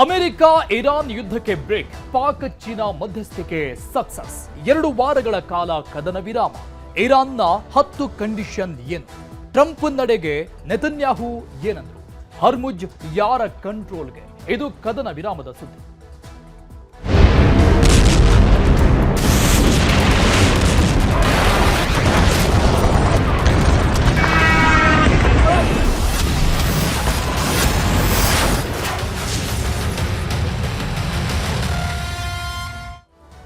America Iran ಯುದ್ಧಕ್ಕೆ break, Pak China ಮಧ್ಯಸ್ಥಿಕೆ success. 2 ವಾರಗಳ ಕಾಲ ಕದನ ವಿರಾಮ. ಇರಾನ್ನ 10 ಕಂಡೀಷನ್ ಏನು? ಟ್ರಂಪ್ ನಡೆಗೆ ನೆತನ್ಯಾಹು ಏನಂದ್ರು? ಹರ್ಮುಜ್ ಯಾರ ಕಂಟ್ರೋಲ್ಗೆ? ಇದು ಕದನ ವಿರಾಮದ ಸುದ್ದಿ.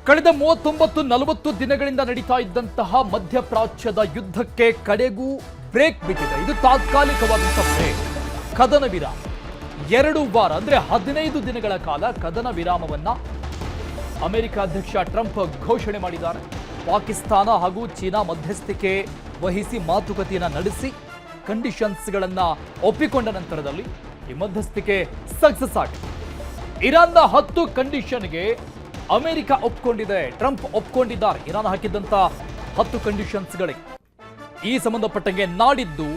ಕಳೆದ 39-40 ದಿನಗಳಿಂದ ನಡೀತಾ ಇದ್ದಂತಹ ಮಧ್ಯಪ್ರಾಚ್ಯದ ಯುದ್ಧಕ್ಕೆ ಕಡೆಗೂ ಬ್ರೇಕ್ ಬಿದ್ದಿದೆ. ಇದು ತಾತ್ಕಾಲಿಕವಾದಂತಹ ಬ್ರೇಕ್, ಕದನ ವಿರಾಮ. 2 ವಾರ ಅಂದ್ರೆ 15 ದಿನಗಳ ಕಾಲ ಕದನ ವಿರಾಮವನ್ನ ಅಮೆರಿಕ ಅಧ್ಯಕ್ಷ ಟ್ರಂಪ್ ಘೋಷಣೆ ಮಾಡಿದ್ದಾರೆ. ಪಾಕಿಸ್ತಾನ ಹಾಗೂ ಚೀನಾ ಮಧ್ಯಸ್ಥಿಕೆ ವಹಿಸಿ ಮಾತುಕತೆಯನ್ನ ನಡೆಸಿ ಕಂಡೀಷನ್ಸ್ಗಳನ್ನ ಒಪ್ಪಿಕೊಂಡ ನಂತರದಲ್ಲಿ ಈ ಮಧ್ಯಸ್ಥಿಕೆ ಸಕ್ಸಸ್ ಆಗಿದೆ. ಇರಾನ್ನ 10 ಕಂಡೀಷನ್ಗೆ ಅಮೆರಿಕ ಒಪ್ಕೊಂಡಿದೆ, ಟ್ರಂಪ್ ಒಪ್ಕೊಂಡಿದ್ದಾರೆ. ಇರಾನ್ ಹಾಕಿದ್ದಂತ 10 ಕಂಡೀಷನ್ಸ್ಗಳಿಗೆ ಈ ಸಂಬಂಧಪಟ್ಟಂಗೆ ನಾಡಿದ್ದು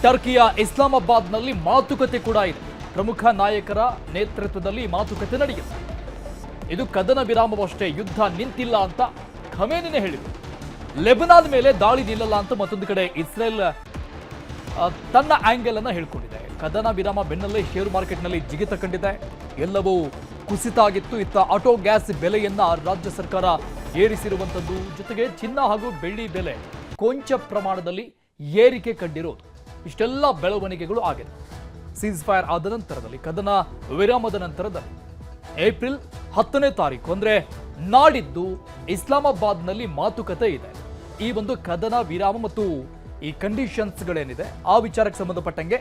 ಟರ್ಕಿಯ ಇಸ್ಲಾಮಾಬಾದ್ನಲ್ಲಿ ಮಾತುಕತೆ ಕೂಡ ಇದೆ. ಪ್ರಮುಖ ನಾಯಕರ ನೇತೃತ್ವದಲ್ಲಿ ಮಾತುಕತೆ ನಡೆಯುತ್ತೆ. ಇದು ಕದನ ವಿರಾಮವಷ್ಟೇ, ಯುದ್ಧ ನಿಂತಿಲ್ಲ ಅಂತ ಖಮೇನಿನೇ ಹೇಳಿದರು. ಲೆಬನಾನ್ ಮೇಲೆ ದಾಳಿ ನಿಲ್ಲಲ್ಲ ಅಂತ ಮತ್ತೊಂದು ಕಡೆ ಇಸ್ರೇಲ್ ತನ್ನ ಆಂಗಲ್ ಅನ್ನ ಹೇಳ್ಕೊಂಡಿದೆ. ಕದನ ವಿರಾಮ ಬೆನ್ನಲ್ಲೇ ಷೇರು ಮಾರ್ಕೆಟ್ನಲ್ಲಿ ಜಿಗಿತ ಕಂಡಿದೆ, ಎಲ್ಲವೂ ಕುಸಿತ ಆಗಿತ್ತು. ಇತ್ತ ಆಟೋ ಗ್ಯಾಸ್ ಬೆಲೆಯನ್ನ ರಾಜ್ಯ ಸರ್ಕಾರ ಏರಿಸಿರುವಂಥದ್ದು, ಜೊತೆಗೆ ಚಿನ್ನ ಹಾಗೂ ಬೆಳ್ಳಿ ಬೆಲೆ ಕೊಂಚ ಪ್ರಮಾಣದಲ್ಲಿ ಏರಿಕೆ ಕಂಡಿರೋದು. ಇಷ್ಟೆಲ್ಲ ಬೆಳವಣಿಗೆಗಳು ಆಗಿದೆ. ಸೀಸ್ ಫೈರ್ ಆದ ನಂತರದಲ್ಲಿ, ಕದನ ವಿರಾಮದ ನಂತರದಲ್ಲಿ ಏಪ್ರಿಲ್ 10ನೇ ತಾರೀಕು ಅಂದ್ರೆ ನಾಡಿದ್ದು ಇಸ್ಲಾಮಾಬಾದ್ನಲ್ಲಿ ಮಾತುಕತೆ ಇದೆ. ಈ ಒಂದು ಕದನ ವಿರಾಮ ಮತ್ತು ಈ ಕಂಡೀಷನ್ಸ್ಗಳೇನಿದೆ ಆ ವಿಚಾರಕ್ಕೆ ಸಂಬಂಧಪಟ್ಟಂಗೆ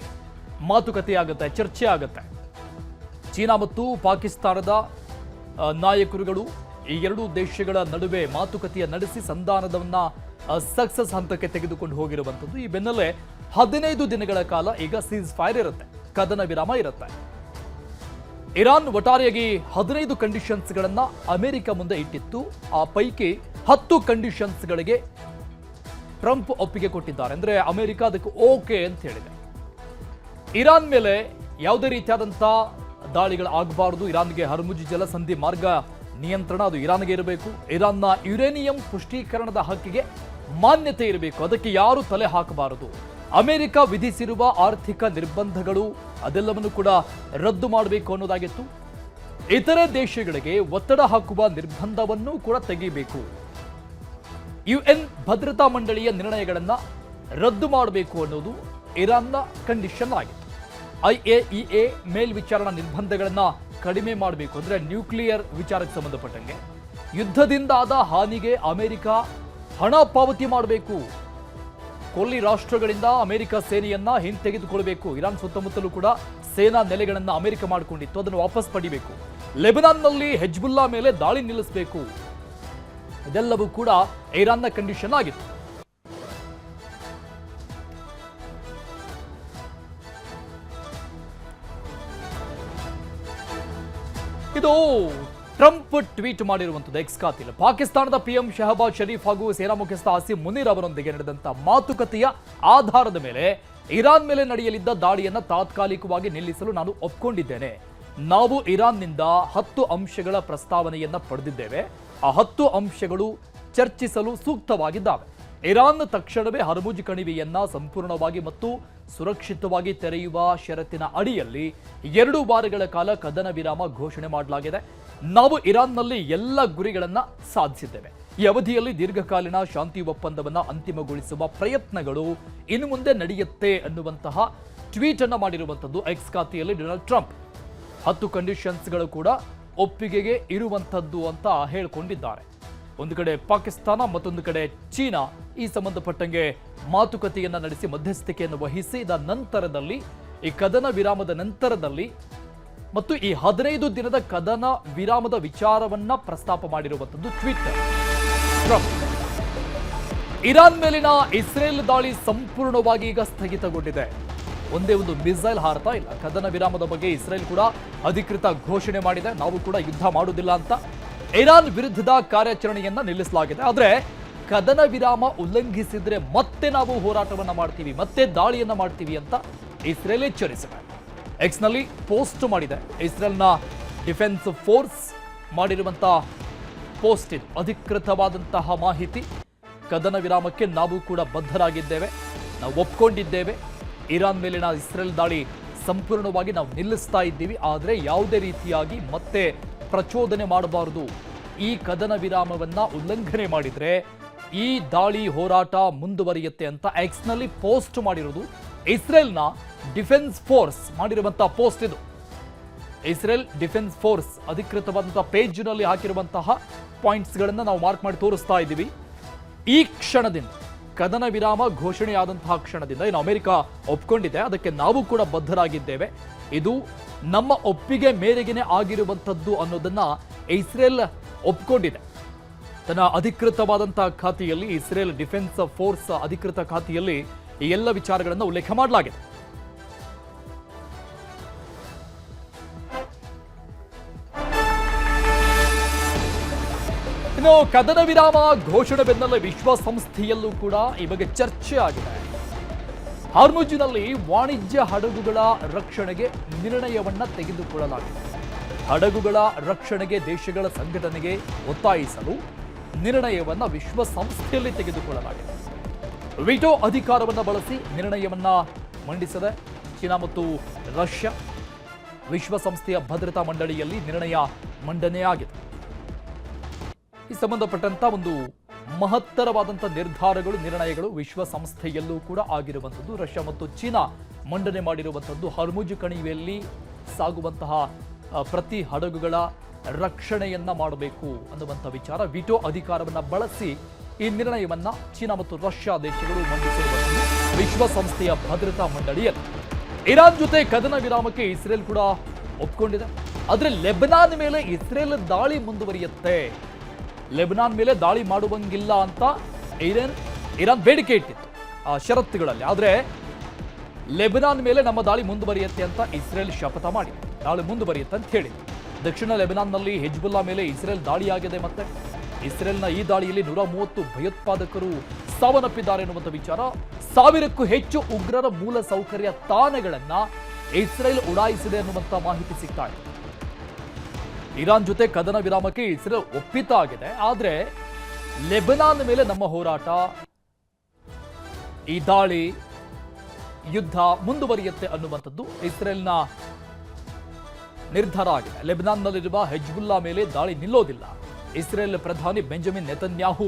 ಮಾತುಕತೆ ಆಗುತ್ತೆ, ಚರ್ಚೆ ಆಗುತ್ತೆ. ಚೀನಾ ಮತ್ತು ಪಾಕಿಸ್ತಾನದ ನಾಯಕರುಗಳು ಈ 2 ದೇಶಗಳ ನಡುವೆ ಮಾತುಕತೆಯ ನಡೆಸಿ ಸಂಧಾನದವನ್ನ ಸಕ್ಸಸ್ ಹಂತಕ್ಕೆ ತೆಗೆದುಕೊಂಡು ಹೋಗಿರುವಂಥದ್ದು. ಈ ಬೆನ್ನಲ್ಲೇ 15 ದಿನಗಳ ಕಾಲ ಈಗ ಸೀಸ್ ಫೈರ್ ಇರುತ್ತೆ, ಕದನ ವಿರಾಮ ಇರುತ್ತೆ. ಇರಾನ್ ಒಟ್ಟಾರೆಯಾಗಿ 15 ಕಂಡೀಷನ್ಸ್ಗಳನ್ನ ಅಮೆರಿಕ ಮುಂದೆ ಇಟ್ಟಿತ್ತು. ಆ ಪೈಕಿ 10 ಕಂಡೀಷನ್ಸ್ಗಳಿಗೆ ಟ್ರಂಪ್ ಒಪ್ಪಿಗೆ ಕೊಟ್ಟಿದ್ದಾರೆ. ಅಂದ್ರೆ ಅಮೆರಿಕ ಅದಕ್ಕೆ ಓಕೆ ಅಂತ ಹೇಳಿದೆ. ಇರಾನ್ ಮೇಲೆ ಯಾವುದೇ ರೀತಿಯಾದಂಥ ದಾಳಿಗಳಾಗಬಾರದು. ಇರಾನ್ಗೆ ಹರ್ಮುಜ್ ಜಲಸಂಧಿ ಮಾರ್ಗ ನಿಯಂತ್ರಣ ಅದು ಇರಾನ್ಗೆ ಇರಬೇಕು. ಇರಾನ್ನ ಯುರೇನಿಯಂ ಪುಷ್ಟೀಕರಣದ ಹಕ್ಕಿಗೆ ಮಾನ್ಯತೆ ಇರಬೇಕು, ಅದಕ್ಕೆ ಯಾರು ತಲೆ ಹಾಕಬಾರದು. ಅಮೆರಿಕ ವಿಧಿಸಿರುವ ಆರ್ಥಿಕ ನಿರ್ಬಂಧಗಳು ಅದೆಲ್ಲವನ್ನು ಕೂಡ ರದ್ದು ಮಾಡಬೇಕು ಅನ್ನೋದಾಗಿತ್ತು. ಇತರೆ ದೇಶಗಳಿಗೆ ಒತ್ತಡ ಹಾಕುವ ನಿರ್ಬಂಧವನ್ನು ಕೂಡ ತೆಗೆಯಬೇಕು. UN ಭದ್ರತಾ ಮಂಡಳಿಯ ನಿರ್ಣಯಗಳನ್ನು ರದ್ದು ಮಾಡಬೇಕು ಅನ್ನೋದು ಇರಾನ್ನ ಕಂಡೀಷನ್ ಆಗಿತ್ತು. IAEA ಮೇಲ್ವಿಚಾರಣಾ ನಿರ್ಬಂಧಗಳನ್ನು ಕಡಿಮೆ ಮಾಡಬೇಕು, ಅಂದ್ರೆ ನ್ಯೂಕ್ಲಿಯರ್ ವಿಚಾರಕ್ಕೆ ಸಂಬಂಧಪಟ್ಟಂಗೆ. ಯುದ್ಧದಿಂದಾದ ಹಾನಿಗೆ ಅಮೆರಿಕ ಹಣ ಪಾವತಿ ಮಾಡಬೇಕು. ಕೊಲ್ಲಿ ರಾಷ್ಟ್ರಗಳಿಂದ ಅಮೆರಿಕ ಸೇನೆಯನ್ನ ಹಿಂತೆಗೆದುಕೊಳ್ಬೇಕು. ಇರಾನ್ ಸುತ್ತಮುತ್ತಲೂ ಕೂಡ ಸೇನಾ ನೆಲೆಗಳನ್ನು ಅಮೆರಿಕ ಮಾಡಿಕೊಂಡಿತ್ತು, ಅದನ್ನು ವಾಪಸ್ ಪಡಿಬೇಕು. ಲೆಬನಾನ್ನಲ್ಲಿ ಹೆಜ್ಬುಲ್ಲಾ ಮೇಲೆ ದಾಳಿ ನಿಲ್ಲಿಸಬೇಕು. ಇದೆಲ್ಲವೂ ಕೂಡ ಇರಾನ್ನ ಕಂಡೀಷನ್ ಆಗಿತ್ತು. ಇದು ಟ್ರಂಪ್ ಟ್ವೀಟ್ ಮಾಡಿರುವಂಥದ್ದು ಎಕ್ಸ್ ಖಾತೆಯಲ್ಲಿ. ಪಾಕಿಸ್ತಾನದ PM ಶಹಬಾಜ್ ಶರೀಫ್ ಹಾಗೂ ಸೇನಾ ಮುಖ್ಯಸ್ಥ ಆಸಿಮ್ ಮುನೀರ್ ಅವರೊಂದಿಗೆ ನಡೆದಂತ ಮಾತುಕತೆಯ ಆಧಾರದ ಮೇಲೆ ಇರಾನ್ ಮೇಲೆ ನಡೆಯಲಿದ್ದ ದಾಳಿಯನ್ನ ತಾತ್ಕಾಲಿಕವಾಗಿ ನಿಲ್ಲಿಸಲು ನಾನು ಒಪ್ಕೊಂಡಿದ್ದೇನೆ. ನಾವು ಇರಾನ್ನಿಂದ 10 ಅಂಶಗಳ ಪ್ರಸ್ತಾವನೆಯನ್ನ ಪಡೆದಿದ್ದೇವೆ. ಆ 10 ಅಂಶಗಳು ಚರ್ಚಿಸಲು ಸೂಕ್ತವಾಗಿದ್ದಾವೆ. ಇರಾನ್ ತಕ್ಷಣವೇ ಹರ್ಮುಜ್ ಕಣಿವೆಯನ್ನ ಸಂಪೂರ್ಣವಾಗಿ ಮತ್ತು ಸುರಕ್ಷಿತವಾಗಿ ತೆರೆಯುವ ಷರತ್ತಿನ ಅಡಿಯಲ್ಲಿ 2 ವಾರಗಳ ಕಾಲ ಕದನ ವಿರಾಮ ಘೋಷಣೆ ಮಾಡಲಾಗಿದೆ. ನಾವು ಇರಾನ್ನಲ್ಲಿ ಎಲ್ಲ ಗುರಿಗಳನ್ನು ಸಾಧಿಸಿದ್ದೇವೆ. ಈ ಅವಧಿಯಲ್ಲಿ ದೀರ್ಘಕಾಲೀನ ಶಾಂತಿ ಒಪ್ಪಂದವನ್ನು ಅಂತಿಮಗೊಳಿಸುವ ಪ್ರಯತ್ನಗಳು ಇನ್ನು ಮುಂದೆ ನಡೆಯುತ್ತೆ ಅನ್ನುವಂತಹ ಟ್ವೀಟ್ ಅನ್ನು ಮಾಡಿರುವಂಥದ್ದು ಎಕ್ಸ್ ಖಾತೆಯಲ್ಲಿ ಡೊನಾಲ್ಡ್ ಟ್ರಂಪ್. 10 ಕಂಡೀಷನ್ಸ್ಗಳು ಕೂಡ ಒಪ್ಪಿಗೆಗೆ ಇರುವಂಥದ್ದು ಅಂತ ಹೇಳಿಕೊಂಡಿದ್ದಾರೆ. ಒಂದು ಕಡೆ ಪಾಕಿಸ್ತಾನ, ಮತ್ತೊಂದು ಕಡೆ ಚೀನಾ ಈ ಸಂಬಂಧಪಟ್ಟಂಗೆ ಮಾತುಕತೆಯನ್ನ ನಡೆಸಿ ಮಧ್ಯಸ್ಥಿಕೆಯನ್ನು ವಹಿಸಿದ ನಂತರದಲ್ಲಿ, ಈ ಕದನ ವಿರಾಮದ ನಂತರದಲ್ಲಿ ಮತ್ತು ಈ 15 ದಿನದ ಕದನ ವಿರಾಮದ ವಿಚಾರವನ್ನ ಪ್ರಸ್ತಾಪ ಮಾಡಿರುವಂಥದ್ದು ಟ್ವಿಟರ್. ಟ್ರಂಪ್ ಇರಾನ್ ಮೇಲಿನ ಇಸ್ರೇಲ್ ದಾಳಿ ಸಂಪೂರ್ಣವಾಗಿ ಈಗ ಸ್ಥಗಿತಗೊಂಡಿದೆ. ಒಂದೇ ಒಂದು ಮಿಸೈಲ್ ಹಾರತಾ ಇಲ್ಲ. ಕದನ ವಿರಾಮದ ಬಗ್ಗೆ ಇಸ್ರೇಲ್ ಕೂಡ ಅಧಿಕೃತ ಘೋಷಣೆ ಮಾಡಿದೆ, ನಾವು ಕೂಡ ಯುದ್ಧ ಮಾಡುವುದಿಲ್ಲ ಅಂತ. ಇರಾನ್ ವಿರುದ್ಧದ ಕಾರ್ಯಾಚರಣೆಯನ್ನ ನಿಲ್ಲಿಸಲಾಗಿದೆ. ಆದ್ರೆ ಕದನ ವಿರಾಮ ಉಲ್ಲಂಘಿಸಿದ್ರೆ ಮತ್ತೆ ನಾವು ಹೋರಾಟವನ್ನ ಮಾಡ್ತೀವಿ, ಮತ್ತೆ ದಾಳಿಯನ್ನ ಮಾಡ್ತೀವಿ ಅಂತ ಇಸ್ರೇಲ್ ಎಚ್ಚರಿಸಿದೆ. ಎಕ್ಸ್ನಲ್ಲಿ ಪೋಸ್ಟ್ ಮಾಡಿದೆ. ಇಸ್ರೇಲ್ನ ಡಿಫೆನ್ಸ್ ಫೋರ್ಸ್ ಮಾಡಿರುವಂತಹ ಪೋಸ್ಟ್ ಇದು. ಅಧಿಕೃತವಾದಂತಹ ಮಾಹಿತಿ. ಕದನ ವಿರಾಮಕ್ಕೆ ನಾವು ಕೂಡ ಬದ್ಧರಾಗಿದ್ದೇವೆ, ನಾವು ಒಪ್ಕೊಂಡಿದ್ದೇವೆ. ಇರಾನ್ ಮೇಲಿನ ಇಸ್ರೇಲ್ ದಾಳಿ ಸಂಪೂರ್ಣವಾಗಿ ನಾವು ನಿಲ್ಲಿಸ್ತಾ ಇದ್ದೀವಿ. ಆದರೆ ಯಾವುದೇ ರೀತಿಯಾಗಿ ಮತ್ತೆ ಪ್ರಚೋದನೆ ಮಾಡಬಾರದು. ಈ ಕದನ ವಿರಾಮವನ್ನ ಉಲ್ಲಂಘನೆ ಮಾಡಿದ್ರೆ ಈ ದಾಳಿ ಹೋರಾಟ ಮುಂದುವರಿಯುತ್ತೆ ಅಂತ ಎಕ್ಸ್ನಲ್ಲಿ ಪೋಸ್ಟ್ ಮಾಡಿರೋದು ಇಸ್ರೇಲ್ನ ಡಿಫೆನ್ಸ್ ಫೋರ್ಸ್ ಮಾಡಿರುವಂತಹ ಪೋಸ್ಟ್ ಇದು. ಇಸ್ರೇಲ್ ಡಿಫೆನ್ಸ್ ಫೋರ್ಸ್ ಅಧಿಕೃತವಾದಂತಹ ಪೇಜ್ನಲ್ಲಿ ಹಾಕಿರುವಂತಹ ಪಾಯಿಂಟ್ಸ್ಗಳನ್ನು ನಾವು ಮಾರ್ಕ್ ಮಾಡಿ ತೋರಿಸ್ತಾ ಇದ್ದೀವಿ. ಈ ಕ್ಷಣದಿಂದ ಕದನ ವಿರಾಮ ಘೋಷಣೆಯಾದಂತಹ ಕ್ಷಣದಿಂದ ಏನು ಅಮೆರಿಕ ಒಪ್ಕೊಂಡಿದೆ, ಅದಕ್ಕೆ ನಾವು ಕೂಡ ಬದ್ಧರಾಗಿದ್ದೇವೆ. ಇದು ನಮ್ಮ ಒಪ್ಪಿಗೆ ಮೇರೆಗೆನೆ ಆಗಿರುವಂಥದ್ದು ಅನ್ನೋದನ್ನ ಇಸ್ರೇಲ್ ಒಪ್ಕೊಂಡಿದೆ. ತನ್ನ ಅಧಿಕೃತವಾದಂತಹ ಖಾತೆಯಲ್ಲಿ, ಇಸ್ರೇಲ್ ಡಿಫೆನ್ಸ್ ಫೋರ್ಸ್ ಅಧಿಕೃತ ಖಾತೆಯಲ್ಲಿ ಈ ಎಲ್ಲ ವಿಚಾರಗಳನ್ನು ಉಲ್ಲೇಖ ಮಾಡಲಾಗಿದೆ. ಇನ್ನು ಕದನ ವಿರಾಮ ಘೋಷಣೆ ಬೆನ್ನಲ್ಲೇ ವಿಶ್ವಸಂಸ್ಥೆಯಲ್ಲೂ ಕೂಡ ಈ ಬಗ್ಗೆ ಚರ್ಚೆ ಆಗಿದೆ. ಹಾರ್ಮುಜ್ನಲ್ಲಿ ವಾಣಿಜ್ಯ ಹಡಗುಗಳ ರಕ್ಷಣೆಗೆ ನಿರ್ಣಯವನ್ನ ತೆಗೆದುಕೊಳ್ಳಲಾಗಿದೆ. ಹಡಗುಗಳ ರಕ್ಷಣೆಗೆ ದೇಶಗಳ ಸಂಘಟನೆಗೆ ಒತ್ತಾಯಿಸಲು ನಿರ್ಣಯವನ್ನ ವಿಶ್ವಸಂಸ್ಥೆಯಲ್ಲಿ ತೆಗೆದುಕೊಳ್ಳಲಾಗಿದೆ. ವಿಟೋ ಅಧಿಕಾರವನ್ನು ಬಳಸಿ ನಿರ್ಣಯವನ್ನ ಮಂಡಿಸಿದೆ ಚೀನಾ ಮತ್ತು ರಷ್ಯಾ. ವಿಶ್ವಸಂಸ್ಥೆಯ ಭದ್ರತಾ ಮಂಡಳಿಯಲ್ಲಿ ನಿರ್ಣಯ ಮಂಡನೆಯಾಗಿದೆ. ಈ ಸಂಬಂಧಪಟ್ಟಂತ ಒಂದು ಮಹತ್ತರವಾದಂಥ ನಿರ್ಧಾರಗಳು, ನಿರ್ಣಯಗಳು ವಿಶ್ವಸಂಸ್ಥೆಯಲ್ಲೂ ಕೂಡ ಆಗಿರುವಂಥದ್ದು. ರಷ್ಯಾ ಮತ್ತು ಚೀನಾ ಮಂಡನೆ ಮಾಡಿರುವಂಥದ್ದು ಹಾರ್ಮುಜ್ ಕಣಿವೆಯಲ್ಲಿ ಸಾಗುವಂತಹ ಪ್ರತಿ ಹಡಗುಗಳ ರಕ್ಷಣೆಯನ್ನ ಮಾಡಬೇಕು ಅನ್ನುವಂಥ ವಿಚಾರ. ವಿಟೋ ಅಧಿಕಾರವನ್ನು ಬಳಸಿ ಈ ನಿರ್ಣಯವನ್ನ ಚೀನಾ ಮತ್ತು ರಷ್ಯಾ ದೇಶಗಳು ಮಂಡಿಸಿರುವಂಥದ್ದು ವಿಶ್ವಸಂಸ್ಥೆಯ ಭದ್ರತಾ ಮಂಡಳಿಯಲ್ಲಿ. ಇರಾನ್ ಜೊತೆ ಕದನ ವಿರಾಮಕ್ಕೆ ಇಸ್ರೇಲ್ ಕೂಡ ಒಪ್ಕೊಂಡಿದೆ. ಆದರೆ ಲೆಬನಾನ್ ಮೇಲೆ ಇಸ್ರೇಲ್ ದಾಳಿ ಮುಂದುವರಿಯುತ್ತೆ, ಲೆಬನಾನ್ ಮೇಲೆ ದಾಳಿ ಮಾಡುವಂಗಿಲ್ಲ ಅಂತ ಇರಾನ್ ಬೇಡಿಕೆ ಇಟ್ಟಿತ್ತು ಆ ಷರತ್ತುಗಳಲ್ಲಿ. ಆದರೆ ಲೆಬನಾನ್ ಮೇಲೆ ನಮ್ಮ ದಾಳಿ ಮುಂದುವರಿಯುತ್ತೆ ಅಂತ ಇಸ್ರೇಲ್ ಶಪಥ ಮಾಡಿ ದಾಳಿ ಮುಂದುವರಿಯುತ್ತೆ ಅಂತ ಹೇಳಿ. ದಕ್ಷಿಣ ಲೆಬನಾನ್ನಲ್ಲಿ ಹಿಜ್ಬುಲ್ಲಾ ಮೇಲೆ ಇಸ್ರೇಲ್ ದಾಳಿಯಾಗಿದೆ. ಮತ್ತೆ ಇಸ್ರೇಲ್ನ ಈ ದಾಳಿಯಲ್ಲಿ 130 ಭಯೋತ್ಪಾದಕರು ಸಾವನ್ನಪ್ಪಿದ್ದಾರೆ ಎನ್ನುವಂಥ ವಿಚಾರ. 1000ಕ್ಕೂ ಹೆಚ್ಚು ಉಗ್ರರ ಮೂಲ ಸೌಕರ್ಯ ತಾಣಗಳನ್ನ ಇಸ್ರೇಲ್ ಉಡಾಯಿಸಿದೆ ಅನ್ನುವಂಥ ಮಾಹಿತಿ ಸಿಗ್ತಾ ಇದೆ. ಇರಾನ್ ಜೊತೆ ಕದನ ವಿರಾಮಕ್ಕೆ ಇಸ್ರೇಲ್ ಒಪ್ಪಿತ ಆಗಿದೆ. ಆದರೆ ಲೆಬನಾನ್ ಮೇಲೆ ನಮ್ಮ ಹೋರಾಟ, ಈ ದಾಳಿ, ಯುದ್ಧ ಮುಂದುವರಿಯುತ್ತೆ ಅನ್ನುವಂಥದ್ದು ಇಸ್ರೇಲ್ನ ನಿರ್ಧಾರ ಆಗಿದೆ. ಲೆಬನಾನ್ನಲ್ಲಿರುವ ಹೆಜ್ಬುಲ್ಲಾ ಮೇಲೆ ದಾಳಿ ನಿಲ್ಲೋದಿಲ್ಲ. ಇಸ್ರೇಲ್ ಪ್ರಧಾನಿ ಬೆಂಜಮಿನ್ ನೆತನ್ಯಾಹು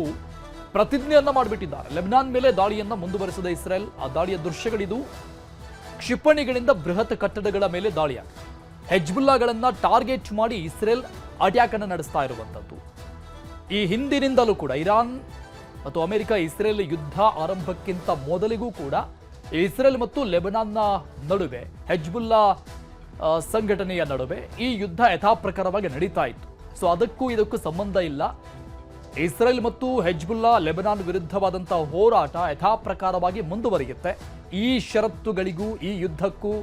ಪ್ರತಿಜ್ಞೆಯನ್ನ ಮಾಡಿಬಿಟ್ಟಿದ್ದಾರೆ. ಲೆಬನಾನ್ ಮೇಲೆ ದಾಳಿಯನ್ನ ಮುಂದುವರಿಸಿದ ಇಸ್ರೇಲ್, ಆ ದಾಳಿಯ ದೃಶ್ಯಗಳಿದು. ಕ್ಷಿಪಣಿಗಳಿಂದ ಬೃಹತ್ ಕಟ್ಟಡಗಳ ಮೇಲೆ ದಾಳಿಯಾಗಿದೆ. ಹೆಜ್ಬುಲ್ಲಾಗಳನ್ನ ಟಾರ್ಗೆಟ್ ಮಾಡಿ ಇಸ್ರೇಲ್ ಅಟ್ಯಾಕ್ ಅನ್ನು ನಡೆಸ್ತಾ ಇರುವಂಥದ್ದು. ಈ ಹಿಂದಿನಿಂದಲೂ ಕೂಡ ಇರಾನ್ ಮತ್ತು ಅಮೆರಿಕ ಇಸ್ರೇಲ್ ಯುದ್ಧ ಆರಂಭಕ್ಕಿಂತ ಮೊದಲಿಗೂ ಕೂಡ ಇಸ್ರೇಲ್ ಮತ್ತು ಲೆಬನಾನ್ನ ನಡುವೆ, ಹೆಜ್ಬುಲ್ಲಾ ಸಂಘಟನೆಯ ನಡುವೆ ಈ ಯುದ್ಧ ಯಥಾಪ್ರಕಾರವಾಗಿ ನಡೀತಾ ಇತ್ತು. ಸೊ ಅದಕ್ಕೂ ಇದಕ್ಕೂ ಸಂಬಂಧ ಇಲ್ಲ. ಇಸ್ರೇಲ್ ಮತ್ತು ಹೆಜ್ಬುಲ್ಲಾ ಲೆಬನಾನ್ ವಿರುದ್ಧವಾದಂತಹ ಹೋರಾಟ ಯಥಾಪ್ರಕಾರವಾಗಿ ಮುಂದುವರಿಯುತ್ತೆ. ಈ ಷರತ್ತುಗಳಿಗೂ, ಈ ಯುದ್ಧಕ್ಕೂ,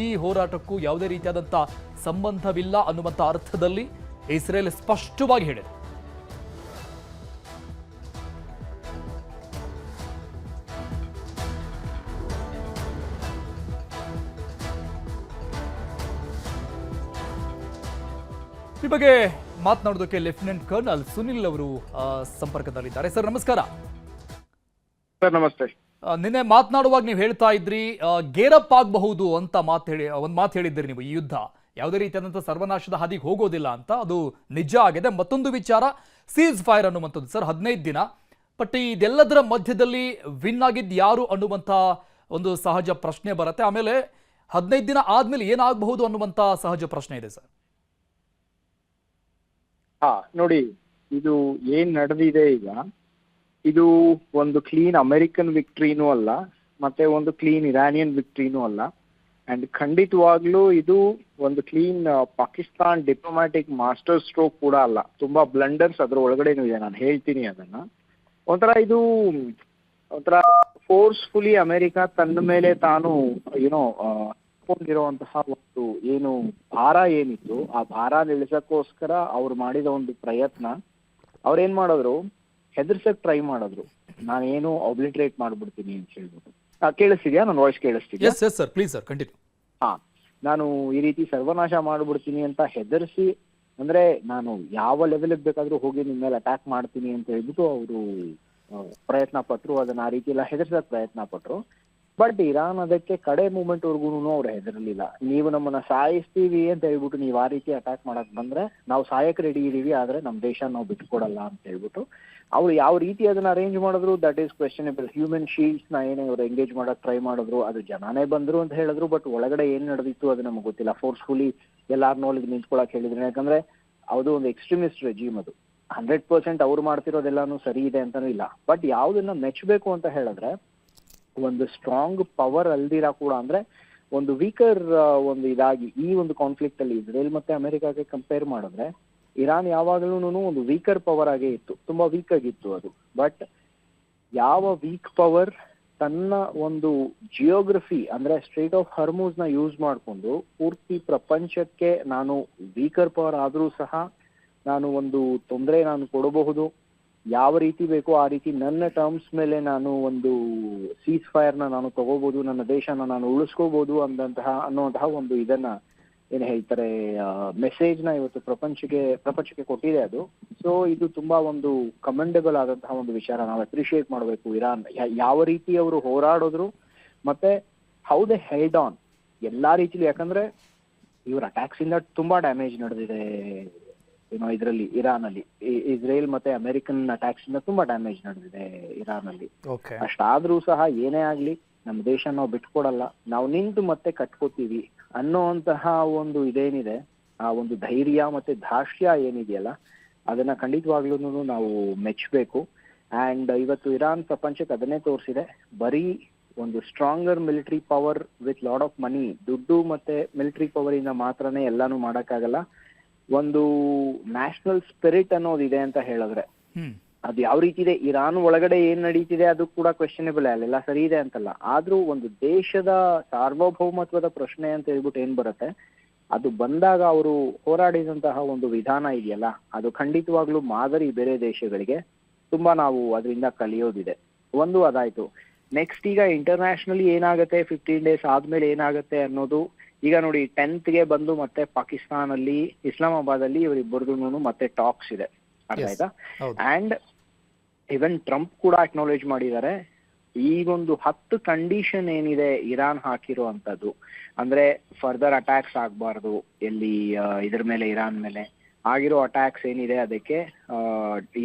ಈ ಹೋರಾಟಕ್ಕೂ ಯಾವುದೇ ರೀತಿಯಾದಂಥ ಸಂಬಂಧವಿಲ್ಲ ಅನ್ನುವಂಥ ಅರ್ಥದಲ್ಲಿ ಇಸ್ರೇಲ್ ಸ್ಪಷ್ಟವಾಗಿ ಹೇಳಿದೆ. ಈ ಬಗ್ಗೆ ಮಾತನಾಡೋದಕ್ಕೆ ಲೆಫ್ಟಿನೆಂಟ್ ಕರ್ನಲ್ ಸುನಿಲ್ ಅವರು ಸಂಪರ್ಕದಲ್ಲಿದ್ದಾರೆ. ಸರ್ ನಮಸ್ಕಾರ. ಸರ್ ನಮಸ್ತೆ. ನಿನ್ನೆ ಮಾತನಾಡುವಾಗ ನೀವು ಹೇಳ್ತಾ ಇದ್ರಿ ಗೇರಪ್ ಆಗಬಹುದು ಅಂತ ಒಂದು ಮಾತು ಹೇಳಿದ್ರಿ ನೀವು. ಈ ಯುದ್ಧ ಯಾವುದೇ ರೀತಿಯಾದಂಥ ಸರ್ವನಾಶದ ಹಾದಿಗೆ ಹೋಗೋದಿಲ್ಲ ಅಂತ, ಅದು ನಿಜ ಆಗಿದೆ. ಮತ್ತೊಂದು ವಿಚಾರ ಸೀಸ್ ಫೈರ್ ಅನ್ನುವಂಥದ್ದು ಸರ್, 15 ದಿನ. ಬಟ್ ಇದೆಲ್ಲದರ ಮಧ್ಯದಲ್ಲಿ ವಿನ್ ಆಗಿದ್ದು ಯಾರು ಅನ್ನುವಂಥ ಒಂದು ಸಹಜ ಪ್ರಶ್ನೆ ಬರುತ್ತೆ. ಆಮೇಲೆ 15 ದಿನ ಆದ್ಮೇಲೆ ಏನಾಗಬಹುದು ಅನ್ನುವಂಥ ಸಹಜ ಪ್ರಶ್ನೆ ಇದೆ ಸರ್. ನೋಡಿ, ಇದು ಏನ್ ನಡೆದಿದೆ ಈಗ, ಇದು ಒಂದು ಕ್ಲೀನ್ ಅಮೆರಿಕನ್ ವಿಕ್ಟ್ರಿನೂ ಅಲ್ಲ, ಮತ್ತೆ ಒಂದು ಕ್ಲೀನ್ ಇರಾನಿಯನ್ ವಿಕ್ಟ್ರಿನೂ ಅಲ್ಲ. ಅಂಡ್ ಖಂಡಿತವಾಗ್ಲೂ ಇದು ಒಂದು clean Pakistan diplomatic master stroke ಕೂಡ ಅಲ್ಲ. ತುಂಬಾ ಬ್ಲಂಡರ್ಸ್ ಅದ್ರ ಒಳಗಡೆನೂ ಇದೆ, ನಾನು ಹೇಳ್ತೀನಿ ಅದನ್ನ. ಇದು ಒಂಥರ ಫೋರ್ಸ್ಫುಲಿ ಅಮೆರಿಕ ತನ್ನ ಮೇಲೆ ತಾನು ಕೊಂಡಿರುವಂತಹ ಒಂದು ಏನು ಭಾರ ಏನಿತ್ತು, ಆ ಭಾರ ನಿಲ್ಲಿಸಕ್ಕೋಸ್ಕರ ಅವ್ರು ಮಾಡಿದ ಒಂದು ಪ್ರಯತ್ನ. ಅವ್ರೇನ್ ಮಾಡಿದ್ರು, ಹೆದರ್ಸಕ್ ಟ್ರೈ ಮಾಡಿದ್ರು, ನಾನೇನು ಆಬ್ಲಿಟ್ರೇಟ್ ಮಾಡ್ಬಿಡ್ತೀನಿ ಅಂತ ಹೇಳ್ಬಿಟ್ಟು. ಕೇಳಿಸ್ತಿದ್ಯಾ? ನನ್ನ ವಾಯ್ಸ್ ಕೇಳಿಸ್ತಿದ್ಯಾ? Please sir continue. ನಾನು ಈ ರೀತಿ ಸರ್ವನಾಶ ಮಾಡ್ಬಿಡ್ತೀನಿ ಅಂತ ಹೆದರ್ಸಿ, ಅಂದ್ರೆ ನಾನು ಯಾವ ಲೆವೆಲ್ಗೆ ಬೇಕಾದ್ರೂ ಹೋಗಿ ನಿಮ್ಮ ಮೇಲೆ ಅಟ್ಯಾಕ್ ಮಾಡ್ತೀನಿ ಅಂತ ಹೇಳ್ಬಿಟ್ಟು ಅವರು ಪ್ರಯತ್ನ ಪಟ್ರು. ಅದನ್ನ ಆ ರೀತಿ ಎಲ್ಲ ಹೆದರ್ಸಕ್ ಪ್ರಯತ್ನ ಪಟ್ರು. ಬಟ್ ಇರಾನ್ ಅದಕ್ಕೆ ಕಡೆ ಮೂಮೆಂಟ್ ವರ್ಗು ಅವ್ರು ಹೆದರ್ಲಿಲ್ಲ. ನೀವು ನಮ್ಮನ್ನ ಸಾಯಿಸ್ತೀವಿ ಅಂತ ಹೇಳ್ಬಿಟ್ಟು ನೀವು ಆ ರೀತಿ ಅಟ್ಯಾಕ್ ಮಾಡಕ್ ಬಂದ್ರೆ ನಾವು ಸಾಯಕ್ ರೆಡಿ ಇದೀವಿ, ಆದ್ರೆ ನಮ್ ದೇಶ ನಾವು ಬಿಟ್ಕೊಡಲ್ಲ ಅಂತ ಹೇಳ್ಬಿಟ್ಟು ಅವ್ರು ಯಾವ ರೀತಿ ಅದನ್ನ ಅರೇಂಜ್ ಮಾಡಿದ್ರು ದಟ್ ಈಸ್ ಕ್ವೆಶ್ಚನೇಬಲ್. ಹ್ಯೂಮನ್ ಶೀಲ್ಡ್ಸ್ ನ ಏನೇ ಅವ್ರು ಎಂಗೇಜ್ ಮಾಡಕ್ ಟ್ರೈ ಮಾಡಿದ್ರು, ಅದು ಜನಾನೇ ಬಂದ್ರು ಅಂತ ಹೇಳಿದ್ರು, ಬಟ್ ಒಳಗಡೆ ಏನ್ ನಡೆದಿತ್ತು ಅದು ನಮ್ಗೆ ಗೊತ್ತಿಲ್ಲ. ಫೋರ್ಸ್ಫುಲಿ ಎಲ್ಲಾರನ್ನೂ ಅಲ್ಲಿಗೆ ನಿಂತ್ಕೊಳಕ್ ಹೇಳಿದ್ರು. ಯಾಕಂದ್ರೆ ಅದು ಒಂದು ಎಕ್ಸ್ಟ್ರೀಮಿಸ್ಟ್ ರೆಜಿಮ್. ಅದು 100% ಅವ್ರು ಮಾಡ್ತಿರೋದೆಲ್ಲಾನು ಸರಿ ಇದೆ ಅಂತಾನೂ ಇಲ್ಲ. ಬಟ್ ಯಾವ್ದನ್ನ ಮೆಚ್ಚಬೇಕು ಅಂತ ಹೇಳಿದ್ರೆ, ಒಂದು ಸ್ಟ್ರಾಂಗ್ ಪವರ್ ಅಲ್ದಿರಾ ಕೂಡ, ಅಂದ್ರೆ ಒಂದು ವೀಕರ್ ಒಂದು ಇದಾಗಿ ಈ ಒಂದು ಕಾನ್ಫ್ಲಿಕ್ಟ್ ಅಲ್ಲಿ ಇಸ್ರೇಲ್ ಮತ್ತೆ ಅಮೆರಿಕಾಗೆ ಕಂಪೇರ್ ಮಾಡಿದ್ರೆ ಇರಾನ್ ಯಾವಾಗಲೂ ಒಂದು ವೀಕರ್ ಪವರ್ ಆಗೇ ಇತ್ತು, ತುಂಬಾ ವೀಕ್ ಆಗಿತ್ತು ಅದು. ಬಟ್ ಯಾವ ವೀಕ್ ಪವರ್ ತನ್ನ ಒಂದು ಜಿಯೋಗ್ರಫಿ ಅಂದ್ರೆ ಸ್ಟ್ರೇಟ್ ಆಫ್ ಹರ್ಮೂಸ್ ನ ಯೂಸ್ ಮಾಡಿಕೊಂಡು ಪೂರ್ತಿ ಪ್ರಪಂಚಕ್ಕೆ ನಾನು ವೀಕರ್ ಪವರ್ ಆದ್ರೂ ಸಹ ನಾನು ಒಂದು ತೊಂದರೆ ನಾನು ಕೊಡಬಹುದು, ಯಾವ ರೀತಿ ಬೇಕೋ ಆ ರೀತಿ ನನ್ನ ಟರ್ಮ್ಸ್ ಮೇಲೆ ನಾನು ಒಂದು ಸೀಸ್ ಫೈರ್ ನಾನು ತಗೋಬಹುದು, ನನ್ನ ದೇಶನ ನಾನು ಉಳಿಸ್ಕೋಬಹುದು ಅನ್ನುವಂತಹ ಒಂದು ಇದನ್ನ ಏನ್ ಹೇಳ್ತಾರೆ ಮೆಸೇಜ್ ನ ಇವತ್ತು ಪ್ರಪಂಚಕ್ಕೆ ಕೊಟ್ಟಿದೆ ಅದು. ಸೊ ಇದು ತುಂಬಾ ಒಂದು ಕಮೆಂಡಬಲ್ ಆದಂತಹ ಒಂದು ವಿಚಾರ. ನಾವು ಅಪ್ರಿಶಿಯೇಟ್ ಮಾಡಬೇಕು ಇರಾನ್ ಯಾವ ರೀತಿ ಅವರು ಹೋರಾಡಿದ್ರು ಮತ್ತೆ ಹೌ ದೇ ಹೆಲ್ಡ್ ಆನ್ ಎಲ್ಲಾ ರೀತಿಲಿ. ಯಾಕಂದ್ರೆ ಇವ್ರ ಅಟ್ಯಾಕ್ಸ್ ಇಂದ ತುಂಬಾ ಡ್ಯಾಮೇಜ್ ನಡೆದಿದೆ ಇದರಲ್ಲಿ ಇರಾನ್ ಅಲ್ಲಿ. ಇಸ್ರೇಲ್ ಮತ್ತೆ ಅಮೆರಿಕನ್ ಅಟ್ಯಾಕ್ಸ್ ಇಂದ ತುಂಬಾ ಡ್ಯಾಮೇಜ್ ನಡೆದಿದೆ ಇರಾನ್ ಅಲ್ಲಿ. ಅಷ್ಟಾದ್ರೂ ಸಹ ಏನೇ ಆಗ್ಲಿ ನಮ್ಮ ದೇಶ ನಾವು ಬಿಟ್ಕೊಡಲ್ಲ, ನಾವು ನಿಂತು ಮತ್ತೆ ಕಟ್ಕೋತೀವಿ ಅನ್ನೋಂತಹ ಒಂದು ಇದೇನಿದೆ, ಆ ಒಂದು ಧೈರ್ಯ ಮತ್ತೆ ಧಾರ್ಷ್ಯ ಏನಿದೆಯಲ್ಲ ಅದನ್ನ ಖಂಡಿತವಾಗ್ಲೂ ನಾವು ಮೆಚ್ಚಬೇಕು. ಅಂಡ್ ಇವತ್ತು ಇರಾನ್ ಪ್ರಪಂಚಕ್ಕೆ ಅದನ್ನೇ ತೋರಿಸಿದೆ. ಬರೀ ಒಂದು stronger military power with lot of money, ದುಡ್ಡು ಮತ್ತೆ ಮಿಲಿಟರಿ ಪವರ್ ಇಂದ ಮಾತ್ರನೇ ಎಲ್ಲಾನು ಮಾಡಕ್ಕಾಗಲ್ಲ. ಒಂದು ನ್ಯಾಷನಲ್ ಸ್ಪಿರಿಟ್ ಅನ್ನೋದಿದೆ ಅಂತ ಹೇಳಿದ್ರೆ ಅದು ಯಾವ ರೀತಿ ಇದೆ, ಇರಾನ್ ಒಳಗಡೆ ಏನ್ ನಡೀತಿದೆ ಅದು ಕೂಡ ಕ್ವೆಶ್ಚನೇಬಲ್, ಅಲ್ಲೆಲ್ಲ ಸರಿ ಇದೆ ಅಂತಲ್ಲ. ಆದ್ರೂ ಒಂದು ದೇಶದ ಸಾರ್ವಭೌಮತ್ವದ ಪ್ರಶ್ನೆ ಅಂತ ಹೇಳ್ಬಿಟ್ಟು ಏನ್ ಬರುತ್ತೆ, ಅದು ಬಂದಾಗ ಅವರು ಹೋರಾಡಿದಂತಹ ಒಂದು ವಿಧಾನ ಇದೆಯಲ್ಲ ಅದು ಖಂಡಿತವಾಗ್ಲೂ ಮಾದರಿ ಬೇರೆ ದೇಶಗಳಿಗೆ. ತುಂಬಾ ನಾವು ಅದರಿಂದ ಕಲಿಯೋದಿದೆ. ಒಂದು ಅದಾಯ್ತು. ನೆಕ್ಸ್ಟ್ ಈಗ ಇಂಟರ್ನ್ಯಾಷನಲಿ ಏನಾಗುತ್ತೆ, 15 days ಆದ್ಮೇಲೆ ಏನಾಗುತ್ತೆ ಅನ್ನೋದು. ಈಗ ನೋಡಿ 10th ಬಂದು ಮತ್ತೆ ಪಾಕಿಸ್ತಾನ್ ಅಲ್ಲಿ ಇಸ್ಲಾಮಾಬಾದ್ ಅಲ್ಲಿ ಇವರಿಬ್ಬರದು ಮತ್ತೆ ಟಾಕ್ಸ್ ಇದೆ, ಅರ್ಥ ಆಯ್ತಾ. ಅಂಡ್ ಇವನ್ ಟ್ರಂಪ್ ಕೂಡ ಅಕ್ನಾಲೇಜ್ ಮಾಡಿದ್ದಾರೆ ಈ ಒಂದು 10 ಕಂಡೀಷನ್ ಏನಿದೆ ಇರಾನ್ ಹಾಕಿರೋ ಅಂತದ್ದು, ಅಂದ್ರೆ ಫರ್ದರ್ ಅಟ್ಯಾಕ್ಸ್ ಆಗ್ಬಾರ್ದು ಎಲ್ಲಿ ಇದ್ರ ಮೇಲೆ, ಇರಾನ್ ಮೇಲೆ ಆಗಿರೋ ಅಟ್ಯಾಕ್ಸ್ ಏನಿದೆ ಅದಕ್ಕೆ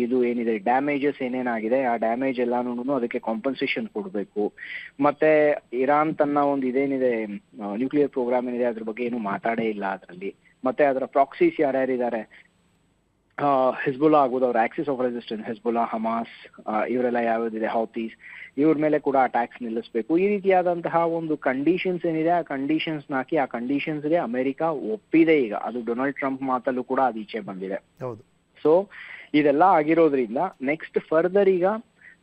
ಇದು ಏನಿದೆ ಡ್ಯಾಮೇಜಸ್ ಏನೇನಾಗಿದೆ ಆ ಡ್ಯಾಮೇಜ್ ಎಲ್ಲಾನು ಅದಕ್ಕೆ ಕಾಂಪನ್ಸೇಷನ್ ಕೊಡಬೇಕು. ಮತ್ತೆ ಇರಾನ್ ತನ್ನ ಒಂದು ಇದೇನಿದೆ ನ್ಯೂಕ್ಲಿಯರ್ ಪ್ರೋಗ್ರಾಮ್ ಏನಿದೆ ಅದ್ರ ಬಗ್ಗೆ ಏನು ಮಾತಾಡೇ ಇಲ್ಲ ಅದರಲ್ಲಿ. ಮತ್ತೆ ಅದರ ಪ್ರಾಕ್ಸೀಸ್ ಯಾರ್ಯಾರಿದ್ದಾರೆ, ಹಿಜ್ಬುಲ್ಲಾ ಆಗ್ಬೋದು, ಅವ್ರ Axis of resistance, Hezbollah, Hamas, ಇವರೆಲ್ಲ ಯಾವ್ದಿದೆ, ಹೌತೀಸ್, ಇವ್ರ ಮೇಲೆ ಕೂಡ ಅಟ್ಯಾಕ್ಸ್ ನಿಲ್ಲಿಸಬೇಕು. ಈ ರೀತಿಯಾದಂತಹ ಒಂದು ಕಂಡೀಷನ್ಸ್ ಏನಿದೆ ಆ ಕಂಡೀಷನ್ಸ್ ಹಾಕಿ ಆ ಕಂಡೀಷನ್ಸ್ಗೆ ಅಮೆರಿಕ ಒಪ್ಪಿದೆ. ಈಗ ಅದು ಡೊನಾಲ್ಡ್ ಟ್ರಂಪ್ ಮಾತಲ್ಲೂ ಕೂಡ ಅದು ಈಚೆ ಬಂದಿದೆ. ಸೊ ಇದೆಲ್ಲ ಆಗಿರೋದ್ರಿಂದ ನೆಕ್ಸ್ಟ್ ಫರ್ದರ್ ಈಗ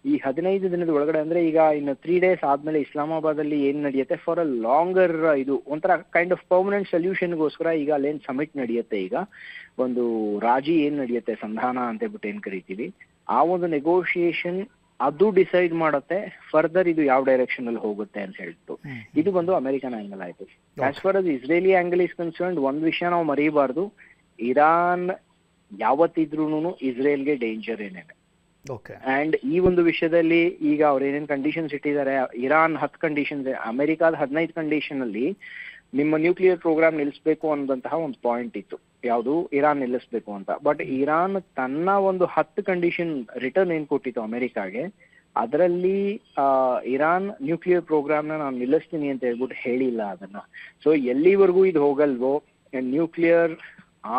ಈ 15 ದಿನದ ಒಳಗಡೆ, ಅಂದ್ರೆ ಈಗ ಇನ್ನು 3 days ಆದ್ಮೇಲೆ ಇಸ್ಲಾಮಾಬಾದ್ ಅಲ್ಲಿ ಏನ್ ನಡೆಯುತ್ತೆ ಫಾರ್ ಅ ಲಾಂಗರ್ ಇದು ಒಂಥರ ಕೈಂಡ್ ಆಫ್ ಪರ್ಮನೆಂಟ್ ಸೊಲ್ಯೂಷನ್ಗೋಸ್ಕರ ಈಗ ಅಲ್ಲೇನ್ ಸಮಿಟ್ ನಡೆಯುತ್ತೆ, ಈಗ ಒಂದು ರಾಜಿ ಏನ್ ನಡೆಯುತ್ತೆ, ಸಂಧಾನ ಅಂತ ಹೇಳ್ಬಿಟ್ಟು ಏನ್ ಕರಿತೀವಿ, ಆ ಒಂದು ನೆಗೋಷಿಯೇಷನ್ ಅದು ಡಿಸೈಡ್ ಮಾಡುತ್ತೆ ಫರ್ದರ್ ಇದು ಯಾವ ಡೈರೆಕ್ಷನ್ ಅಲ್ಲಿ ಹೋಗುತ್ತೆ ಅಂತ ಹೇಳ್ತು. ಇದು ಬಂದು ಅಮೆರಿಕನ್ ಆಂಗಲ್ ಆಯ್ತು. As for us Israeli angle is concerned, ಒಂದ್ ವಿಷಯ ನಾವು ಮರೀಬಾರ್ದು, ಇರಾನ್ ಯಾವತ್ತಿದ್ರೂನು ಇಸ್ರೇಲ್ಗೆ ಡೇಂಜರ್ ಏನಿದೆ. ಅಂಡ್ ಈ ಒಂದು ವಿಷಯದಲ್ಲಿ ಈಗ ಅವ್ರು ಏನೇನ್ ಕಂಡೀಷನ್ಸ್ ಇಟ್ಟಿದ್ದಾರೆ, ಇರಾನ್ 10 ಕಂಡೀಷನ್ಸ್, ಅಮೆರಿಕಾದ 15 ಕಂಡೀಷನ್ ಅಲ್ಲಿ ನಿಮ್ಮ ನ್ಯೂಕ್ಲಿಯರ್ ಪ್ರೋಗ್ರಾಮ್ ನಿಲ್ಲಿಸಬೇಕು ಅನ್ನೋದಂತಹ ಒಂದು ಪಾಯಿಂಟ್ ಇತ್ತು, ಯಾವುದು ಇರಾನ್ ನಿಲ್ಲಿಸಬೇಕು ಅಂತ. ಬಟ್ ಇರಾನ್ ತನ್ನ ಒಂದು 10 ಕಂಡೀಷನ್ ರಿಟರ್ನ್ ಏನ್ ಕೊಟ್ಟಿತ್ತು ಅಮೆರಿಕಾಗೆ, ಅದರಲ್ಲಿ ಇರಾನ್ ನ್ಯೂಕ್ಲಿಯರ್ ಪ್ರೋಗ್ರಾಮ್ನ ನಾನು ನಿಲ್ಲಿಸ್ತೀನಿ ಅಂತ ಹೇಳ್ಬಿಟ್ಟು ಹೇಳಿಲ್ಲ ಅದನ್ನ. ಸೊ ಎಲ್ಲಿವರೆಗೂ ಇದು ಹೋಗಲ್ವೋ, nuclear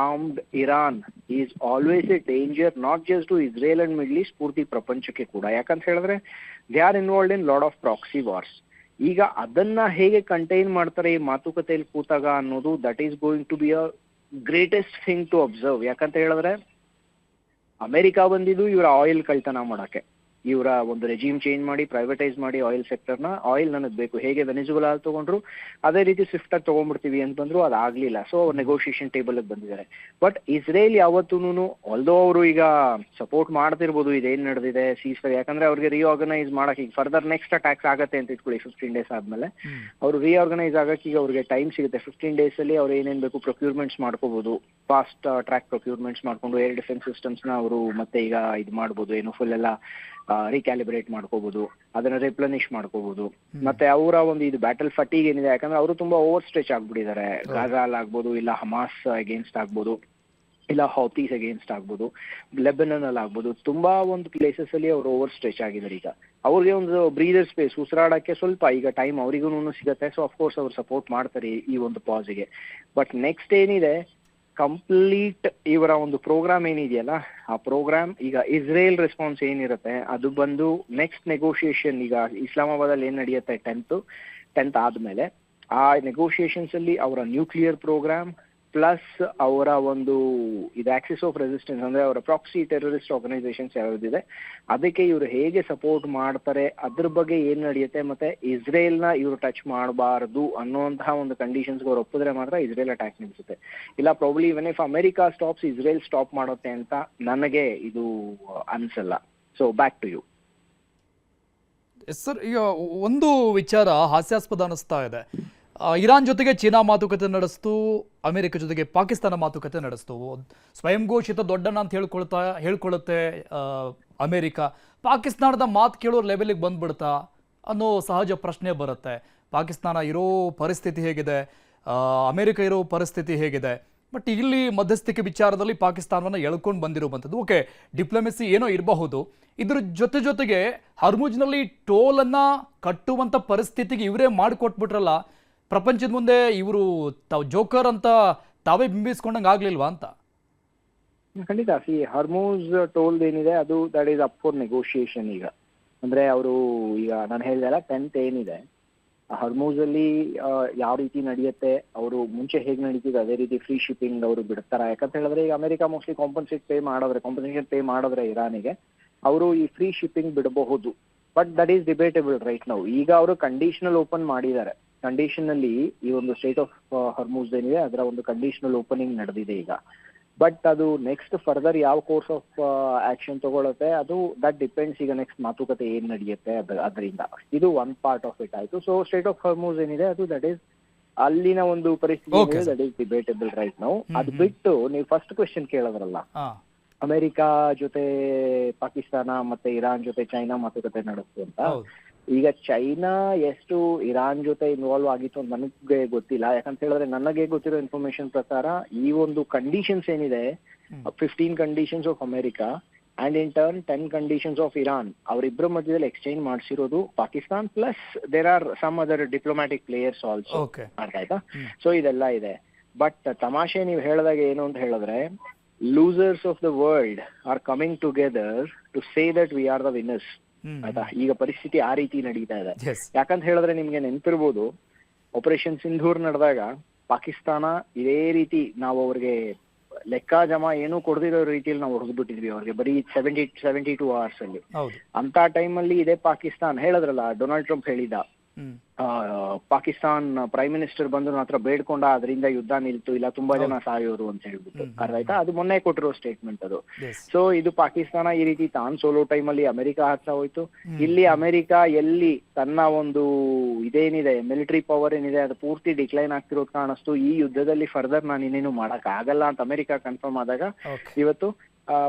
armed Iran is always a danger not just to Israel and Middle ಈಸ್ಟ್, ಪೂರ್ತಿ ಪ್ರಪಂಚಕ್ಕೆ ಕೂಡ. ಯಾಕಂತ ಹೇಳಿದ್ರೆ they are involved in lot of proxy wars. ಈಗ ಅದನ್ನ ಹೇಗೆ ಕಂಟೈನ್ ಮಾಡ್ತಾರೆ ಈ ಮಾತುಕತೆಯಲ್ಲಿ ಕೂತಾಗ ಅನ್ನೋದು that is going to be a greatest thing to observe. ಯಾಕಂತ ಹೇಳಿದ್ರೆ ಅಮೆರಿಕ ಬಂದಿದ್ದು ಇವರ ಆಯಿಲ್ ಕಳ್ತನ ಮಾಡಕ್ಕೆ, ಇವರ ಒಂದು ರೆಜಿಮ್ ಚೇಂಜ್ ಮಾಡಿ ಪ್ರೈವೇಟೈಸ್ ಮಾಡಿ ಆಯಿಲ್ ಸೆಕ್ಟರ್ನ, ಆಯಿಲ್ ನನಗೆ ಬೇಕು, ಹೇಗೆ ವೆನಿಜುವೆಲಾ ತಗೊಂಡ್ರು ಅದೇ ರೀತಿ ಸ್ವಿಫ್ಟ್ ಆಗಿ ತಗೊಂಡ್ಬಿಡ್ತೀವಿ ಅಂತಂದ್ರು, ಅದಾಗ್ಲಿಲ್ಲ. ಸೊ ಅವ್ರು ನೆಗೋಷಿಯೇಷನ್ ಟೇಬಲ್ ಬಂದಿದ್ದಾರೆ. ಬಟ್ ಇಸ್ರೇಲ್ ಯಾವತ್ತೂನು ಆಲ್ದೋ ಅವರು ಈಗ ಸಪೋರ್ಟ್ ಮಾಡ್ತಿರ್ಬೋದು ಇದೇನ್ ನಡೆದಿದೆ ಸೀಸ್ಫೈರ್, ಯಾಕಂದ್ರೆ ಅವ್ರಿಗೆ ರೀಆರ್ಗನೈಸ್ ಮಾಡಕ್ ಈಗ ಫರ್ದರ್ ನೆಕ್ಸ್ಟ್ ಅಟ್ಯಾಕ್ಸ್ ಆಗತ್ತೆ ಅಂತ ಇಟ್ಕೊಳ್ಳಿ 15 days ಆದ್ಮೇಲೆ, ಅವರು ರೀಆರ್ಗನೈಸ್ ಆಗಕ್ಕೆ ಈಗ ಅವ್ರಿಗೆ ಟೈಮ್ ಸಿಗುತ್ತೆ. 15 days ಅಲ್ಲಿ ಅವ್ರು ಏನೇನ್ ಬೇಕು ಪ್ರೊಕ್ಯೂರ್ಮೆಂಟ್ಸ್ ಮಾಡ್ಕೋಬಹುದು, ಫಾಸ್ಟ್ ಟ್ರ್ಯಾಕ್ ಪ್ರೊಕ್ಯೂರ್ಮೆಂಟ್ಸ್ ಮಾಡ್ಕೊಂಡು ಏರ್ ಡಿಫೆನ್ಸ್ ಸಿಸ್ಟಮ್ಸ್ ನ ಅವರು ಮತ್ತೆ ಈಗ ಇದು ಮಾಡ್ಬೋದು, ಏನು ಫುಲ್ ಎಲ್ಲ ರೀಕ್ಯಾಲಿಬ್ರೇಟ್ ಮಾಡ್ಕೋಬಹುದು, ಅದನ್ನ ರಿಪ್ಲನಿಶ್ ಮಾಡ್ಕೋಬಹುದು. ಮತ್ತೆ ಅವರ ಒಂದು ಇದು ಬ್ಯಾಟಲ್ ಫಟೀಗ್ ಏನಿದೆ, ಯಾಕಂದ್ರೆ ಅವರು ತುಂಬಾ ಓವರ್ ಸ್ಟ್ರೆಚ್ ಆಗ್ಬಿಟ್ಟಿದ್ದಾರೆ. ಗಾಜಾಲ್ ಆಗ್ಬೋದು, ಇಲ್ಲ ಹಮಾಸ್ ಅಗೇನ್ಸ್ಟ್ ಆಗ್ಬೋದು, ಇಲ್ಲ ಹೌತೀಸ್ ಅಗೇನ್ಸ್ಟ್ ಆಗ್ಬೋದು, ಲೆಬನನ್ ಅಲ್ಲಿ ಆಗ್ಬೋದು, ತುಂಬಾ ಒಂದು ಪ್ಲೇಸಸ್ ಅಲ್ಲಿ ಅವರು ಓವರ್ ಸ್ಟ್ರೆಚ್ ಆಗಿದ್ದಾರೆ. ಈಗ ಅವ್ರಿಗೆ ಒಂದು ಬ್ರೀದರ್ ಸ್ಪೇಸ್, ಉಸಿರಾಡಕ್ಕೆ ಸ್ವಲ್ಪ ಈಗ ಟೈಮ್ ಅವರಿಗೂ ಸಿಗುತ್ತೆ. ಸೊ ಅಫ್ಕೋರ್ಸ್ ಅವ್ರು ಸಪೋರ್ಟ್ ಮಾಡ್ತಾರೆ ಈ ಒಂದು ಪಾಸಿಗೆ. ಬಟ್ ನೆಕ್ಸ್ಟ್ ಏನಿದೆ, ಕಂಪ್ಲೀಟ್ ಇವರ ಒಂದು ಪ್ರೋಗ್ರಾಮ್ ಏನಿದೆಯಲ್ಲ, ಆ ಪ್ರೋಗ್ರಾಮ್ ಈಗ ಇಸ್ರೇಲ್ ರೆಸ್ಪಾನ್ಸ್ ಏನಿರುತ್ತೆ ಅದು ಬಂದು ನೆಕ್ಸ್ಟ್ ನೆಗೋಷಿಯೇಷನ್, ಈಗ ಇಸ್ಲಾಮಾಬಾದ್ ಅಲ್ಲಿ ಏನ್ ನಡೆಯುತ್ತೆ 10th ಆದ್ಮೇಲೆ, ಆ ನೆಗೋಷಿಯೇಷನ್ಸ್ ಅಲ್ಲಿ ಅವರ ನ್ಯೂಕ್ಲಿಯರ್ ಪ್ರೋಗ್ರಾಮ್ ಪ್ಲಸ್ ಅವರ ಒಂದು ಇದು ಆಕ್ಸಿಸ್ ಆಫ್ ರೆಸಿಸ್ಟೆನ್ಸ್, ಅಂದ್ರೆ ಅವರ ಪ್ರಾಕ್ಸಿ ಟೆರರಿಸ್ಟ್ ಆರ್ಗನೈಸೇಷನ್ಸ್ ಯಾವ್ದಿದೆ ಅದಕ್ಕೆ ಇವರು ಹೇಗೆ ಸಪೋರ್ಟ್ ಮಾಡ್ತಾರೆ, ಅದ್ರ ಬಗ್ಗೆ ಏನ್ ನಡೆಯುತ್ತೆ, ಮತ್ತೆ ಇಸ್ರೇಲ್ನ ಇವರು ಟಚ್ ಮಾಡಬಾರದು ಅನ್ನುವಂತಹ ಒಂದು ಕಂಡೀಷನ್ಸ್ ಅವ್ರು ಒಪ್ಪಿದ್ರೆ ಮಾತ್ರ ಇಸ್ರೇಲ್ ಅಟ್ಯಾಕ್ ನಿಲ್ಲಿಸುತ್ತೆ. ಇಲ್ಲ probably even if America stops, Israel stop ಮಾಡುತ್ತೆ ಅಂತ ನನಗೆ ಇದು ಅನ್ಸಲ್ಲ. So back to you sir. ಈಗ ಒಂದು ವಿಚಾರ ಹಾಸ್ಯಾಸ್ಪದ ಅನಿಸ್ತಾ ಇದೆ. ಇರಾನ್ ಜೊತೆಗೆ ಚೀನಾ ಮಾತುಕತೆ ನಡೆಸ್ತು, ಅಮೆರಿಕ ಜೊತೆಗೆ ಪಾಕಿಸ್ತಾನ ಮಾತುಕತೆ ನಡೆಸ್ತು. ಸ್ವಯಂ ಘೋಷಿತ ದೊಡ್ಡಣ್ಣ ಅಂತ ಹೇಳ್ಕೊಳ್ಳುತ್ತೆ ಅಮೆರಿಕ. ಪಾಕಿಸ್ತಾನದ ಮಾತು ಕೇಳೋ ಲೆವೆಲಿಗೆ ಬಂದ್ಬಿಡ್ತಾ ಅನ್ನೋ ಸಹಜ ಪ್ರಶ್ನೆ ಬರುತ್ತೆ. ಪಾಕಿಸ್ತಾನ ಇರೋ ಪರಿಸ್ಥಿತಿ ಹೇಗಿದೆ, ಅಮೆರಿಕ ಇರೋ ಪರಿಸ್ಥಿತಿ ಹೇಗಿದೆ. ಬಟ್ ಇಲ್ಲಿ ಮಧ್ಯಸ್ಥಿಕೆ ವಿಚಾರದಲ್ಲಿ ಪಾಕಿಸ್ತಾನವನ್ನು ಎಳ್ಕೊಂಡು ಬಂದಿರುವಂಥದ್ದು ಓಕೆ, ಡಿಪ್ಲೊಮೆಸಿ ಏನೋ ಇರಬಹುದು. ಇದ್ರ ಜೊತೆಗೆ ಹರ್ಮುಜ್ನಲ್ಲಿ ಟೋಲನ್ನು ಕಟ್ಟುವಂಥ ಪರಿಸ್ಥಿತಿಗೆ ಇವರೇ ಮಾಡಿಕೊಟ್ಬಿಟ್ರಲ್ಲ, ಪ್ರಪಂಚದ ಮುಂದೆ ಇವರು ತಾವು ಜೋಕರ್ ಅಂತ ತಾವೇ ಬಿಂಬಿಸ್ಕೊಂಡಂಗೆ ಆಗ್ಲಿಲ್ವಾ ಅಂತ? ಖಂಡಿತ. ಹರ್ಮೂಸ್ ಟೋಲ್ ಏನಿದೆ ಅದು that is up for negotiation. ಈಗ ಅಂದ್ರೆ ಅವರು ಈಗ ನಾನು ಹೇಳಿದೆಲ್ಲ 10th ಏನಿದೆ, ಹರ್ಮೂಸ್ ಅಲ್ಲಿ ಯಾವ ರೀತಿ ನಡೆಯುತ್ತೆ, ಅವರು ಮುಂಚೆ ಹೇಗೆ ನಡೀತಿದೆ ಅದೇ ರೀತಿ ಫ್ರೀ ಶಿಪ್ಪಿಂಗ್ ಅವರು ಬಿಡ್ತಾರ. ಯಾಕಂತ ಹೇಳಿದ್ರೆ ಈಗ ಅಮೆರಿಕ ಮೋಸ್ಟ್ಲಿ ಕಾಂಪನ್ಸೇಷನ್ ಪೇ ಮಾಡಿದ್ರೆ ಇರಾನಿಗೆ, ಅವರು ಈ ಫ್ರೀ ಶಿಪ್ಪಿಂಗ್ ಬಿಡಬಹುದು. But that is debatable right now. ಈಗ ಅವರು ಕಂಡೀಷನಲ್ ಓಪನ್ ಮಾಡಿದ್ದಾರೆ. ಕಂಡೀಷನಲ್ಲಿ ಈ ಒಂದು ಸ್ಟೇಟ್ ಆಫ್ ಹರ್ಮೂಸ್ ಏನಿದೆ ಅದರ ಒಂದು ಕಂಡೀಷನಲ್ ಓಪನಿಂಗ್ ನಡೆದಿದೆ ಈಗ. ಬಟ್ ಅದು ನೆಕ್ಸ್ಟ್ ಫರ್ದರ್ ಯಾವ ಕೋರ್ಸ್ ಆಫ್ ಆಕ್ಷನ್ ತಗೊಳುತ್ತೆ ಅದು ದಟ್ ಡಿಪೆಂಡ್ಸ್. ಈಗ ನೆಕ್ಸ್ಟ್ ಮಾತುಕತೆ ಏನ್ ನಡೆಯುತ್ತೆ ಅದರಿಂದ. ಇದು ಒನ್ ಪಾರ್ಟ್ ಆಫ್ ಇಟ್ ಆಯ್ತು. ಸೊ ಸ್ಟೇಟ್ ಆಫ್ ಹರ್ಮೂಸ್ ಏನಿದೆ ಅದು ದಟ್ ಈಸ್ ಅಲ್ಲಿನ ಒಂದು ಪರಿಸ್ಥಿತಿ that is debatable right now. ಅದು ಬಿಟ್ಟು ನೀವು ಫಸ್ಟ್ ಕ್ವೆಶ್ಚನ್ ಕೇಳಿದ್ರಲ್ಲ, ಅಮೆರಿಕ ಜೊತೆ ಪಾಕಿಸ್ತಾನ ಮತ್ತೆ ಇರಾನ್ ಜೊತೆ ಚೈನಾ ಮಾತುಕತೆ ನಡೆಸ್ತು ಅಂತ. ಈಗ ಚೈನಾ ಎಷ್ಟು ಇರಾನ್ ಜೊತೆ ಇನ್ವಾಲ್ವ್ ಆಗಿತ್ತು ಅಂತ ನನಗೆ ಗೊತ್ತಿಲ್ಲ. ಯಾಕಂತ ಹೇಳಿದ್ರೆ ನನಗೆ ಗೊತ್ತಿರೋ ಇನ್ಫಾರ್ಮೇಶನ್ ಪ್ರಕಾರ ಈ ಒಂದು ಕಂಡೀಷನ್ಸ್ ಏನಿದೆ 15 conditions of America and in turn 10 conditions of Iran, ಅವರಿಬ್ಬರ ಮಧ್ಯದಲ್ಲಿ ಎಕ್ಸ್ಚೇಂಜ್ ಮಾಡಿಸಿರೋದು Pakistan plus there are some other diplomatic players also. ಅರ್ಥ ಆಯ್ತಾ? ಸೊ ಇದೆಲ್ಲ ಇದೆ. ಬಟ್ ತಮಾಷೆ ನೀವು ಹೇಳಿದಾಗ ಏನು ಅಂತ ಹೇಳಿದ್ರೆ, losers of the world are coming together to say that we are the winners. ಆಯ್ತಾ? ಈಗ ಪರಿಸ್ಥಿತಿ ಆ ರೀತಿ ನಡೀತಾ ಇದೆ. ಯಾಕಂತ ಹೇಳಿದ್ರೆ ನಿಮ್ಗೆ ನೆನಪಿರ್ಬೋದು, ಆಪರೇಷನ್ ಸಿಂಧೂರ್ ನಡೆದಾಗ ಪಾಕಿಸ್ತಾನ ಇದೇ ರೀತಿ ನಾವು ಅವ್ರಿಗೆ ಲೆಕ್ಕ ಜಮಾ ಏನು ಕೊಡದಿರೋ ರೀತಿಯಲ್ಲಿ ನಾವು ಹೊಡೆದ್ಬಿಟ್ಟಿದ್ವಿ ಅವ್ರಿಗೆ ಬರೀ 72 hours ಅಲ್ಲಿ. ಅಂತ ಟೈಮಲ್ಲಿ ಇದೇ ಪಾಕಿಸ್ತಾನ್ ಹೇಳಿದ್ರಲ್ಲ, ಡೊನಾಲ್ಡ್ ಟ್ರಂಪ್ ಹೇಳಿದ, ಪಾಕಿಸ್ತಾನ್ ಪ್ರೈಮ್ ಮಿನಿಸ್ಟರ್ ಬಂದು ನನ್ನ ಹತ್ರ ಬೇಡ್ಕೊಂಡ, ಅದರಿಂದ ಯುದ್ಧ ನಿಲ್ತು, ಇಲ್ಲ ತುಂಬಾ ಜನ ಸಾಯೋರು ಅಂತ ಹೇಳ್ಬಿಟ್ಟು. ಅರ್ಥ ಆಯ್ತಾ? ಅದು ಮೊನ್ನೆ ಕೊಟ್ಟಿರೋ ಸ್ಟೇಟ್ಮೆಂಟ್ ಅದು. ಸೊ ಇದು ಪಾಕಿಸ್ತಾನ ಈ ರೀತಿ ತಾನ್ ಸೋಲೋ ಟೈಮಲ್ಲಿ ಅಮೆರಿಕ ಹತ್ರ ಹೋಯ್ತು. ಇಲ್ಲಿ ಅಮೆರಿಕ ಎಲ್ಲಿ ತನ್ನ ಒಂದು ಇದೇನಿದೆ ಮಿಲಿಟರಿ ಪವರ್ ಏನಿದೆ ಅದು ಪೂರ್ತಿ ಡಿಕ್ಲೈನ್ ಆಗ್ತಿರೋದು ಕಾಣಿಸ್ತು. ಈ ಯುದ್ಧದಲ್ಲಿ ಫರ್ದರ್ ನಾನು ಇನ್ನೇನು ಮಾಡಕ್ ಆಗಲ್ಲ ಅಂತ ಅಮೆರಿಕ ಕನ್ಫರ್ಮ್ ಆದಾಗ ಇವತ್ತು